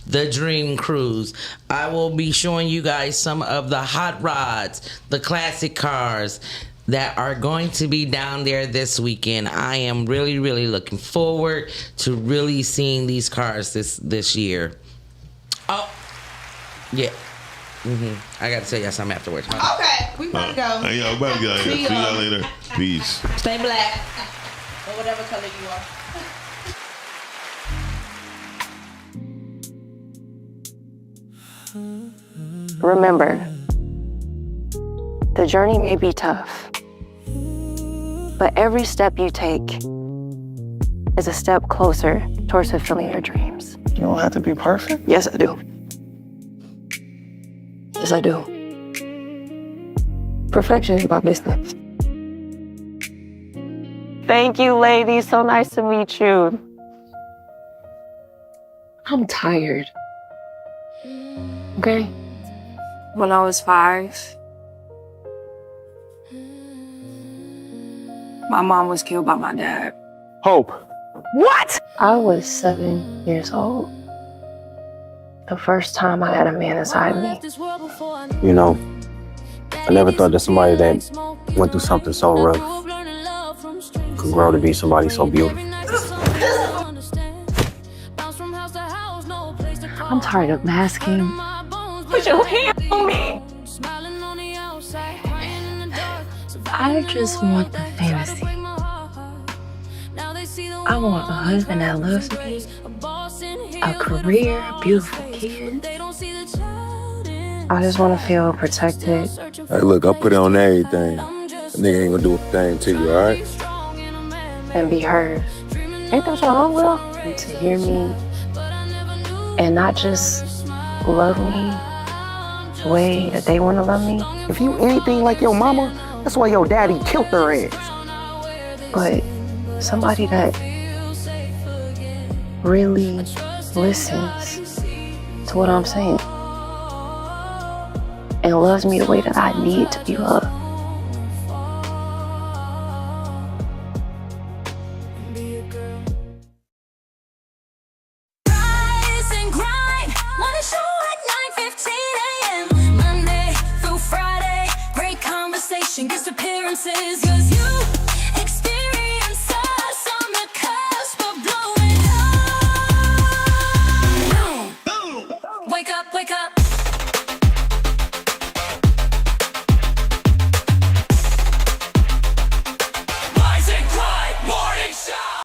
the Dream Cruise. I will be showing you guys some of the hot rods, the classic cars that are going to be down there this weekend. I am really, really looking forward to really seeing these cars this year. Oh, yeah. I got to tell y'all something afterwards. Okay, we about to go. Hey, y'all, about to get out of here. See y'all later. Peace. Stay black. Or whatever color you are. Remember, the journey may be tough, but every step you take is a step closer towards fulfilling your dreams. You don't have to be perfect? Yes, I do. Yes, I do. Perfection is my business. Thank you, ladies. So nice to meet you. I'm tired. Okay? When I was 5, my mom was killed by my dad. Hope. What? I was 7 years old. The first time I had a man inside me. You know, I never thought that somebody that went through something so rough could grow to be somebody so beautiful. I'm tired of masking. Put your hand on me. I just want the fantasy. I want a husband that loves me, a career, a beautiful kid. I just want to feel protected. Hey, look, I put it on everything. A nigga ain't gonna do a thing to you, all right? And be heard. Ain't that your own will? And to hear me and not just love me the way that they want to love me. If you anything like your mama, that's why your daddy killed her ass. But somebody that really listens to what I'm saying and loves me the way that I need to be loved. Rise and grind, morning show at 9:15 a.m. Monday through Friday, great conversation, guest appearances.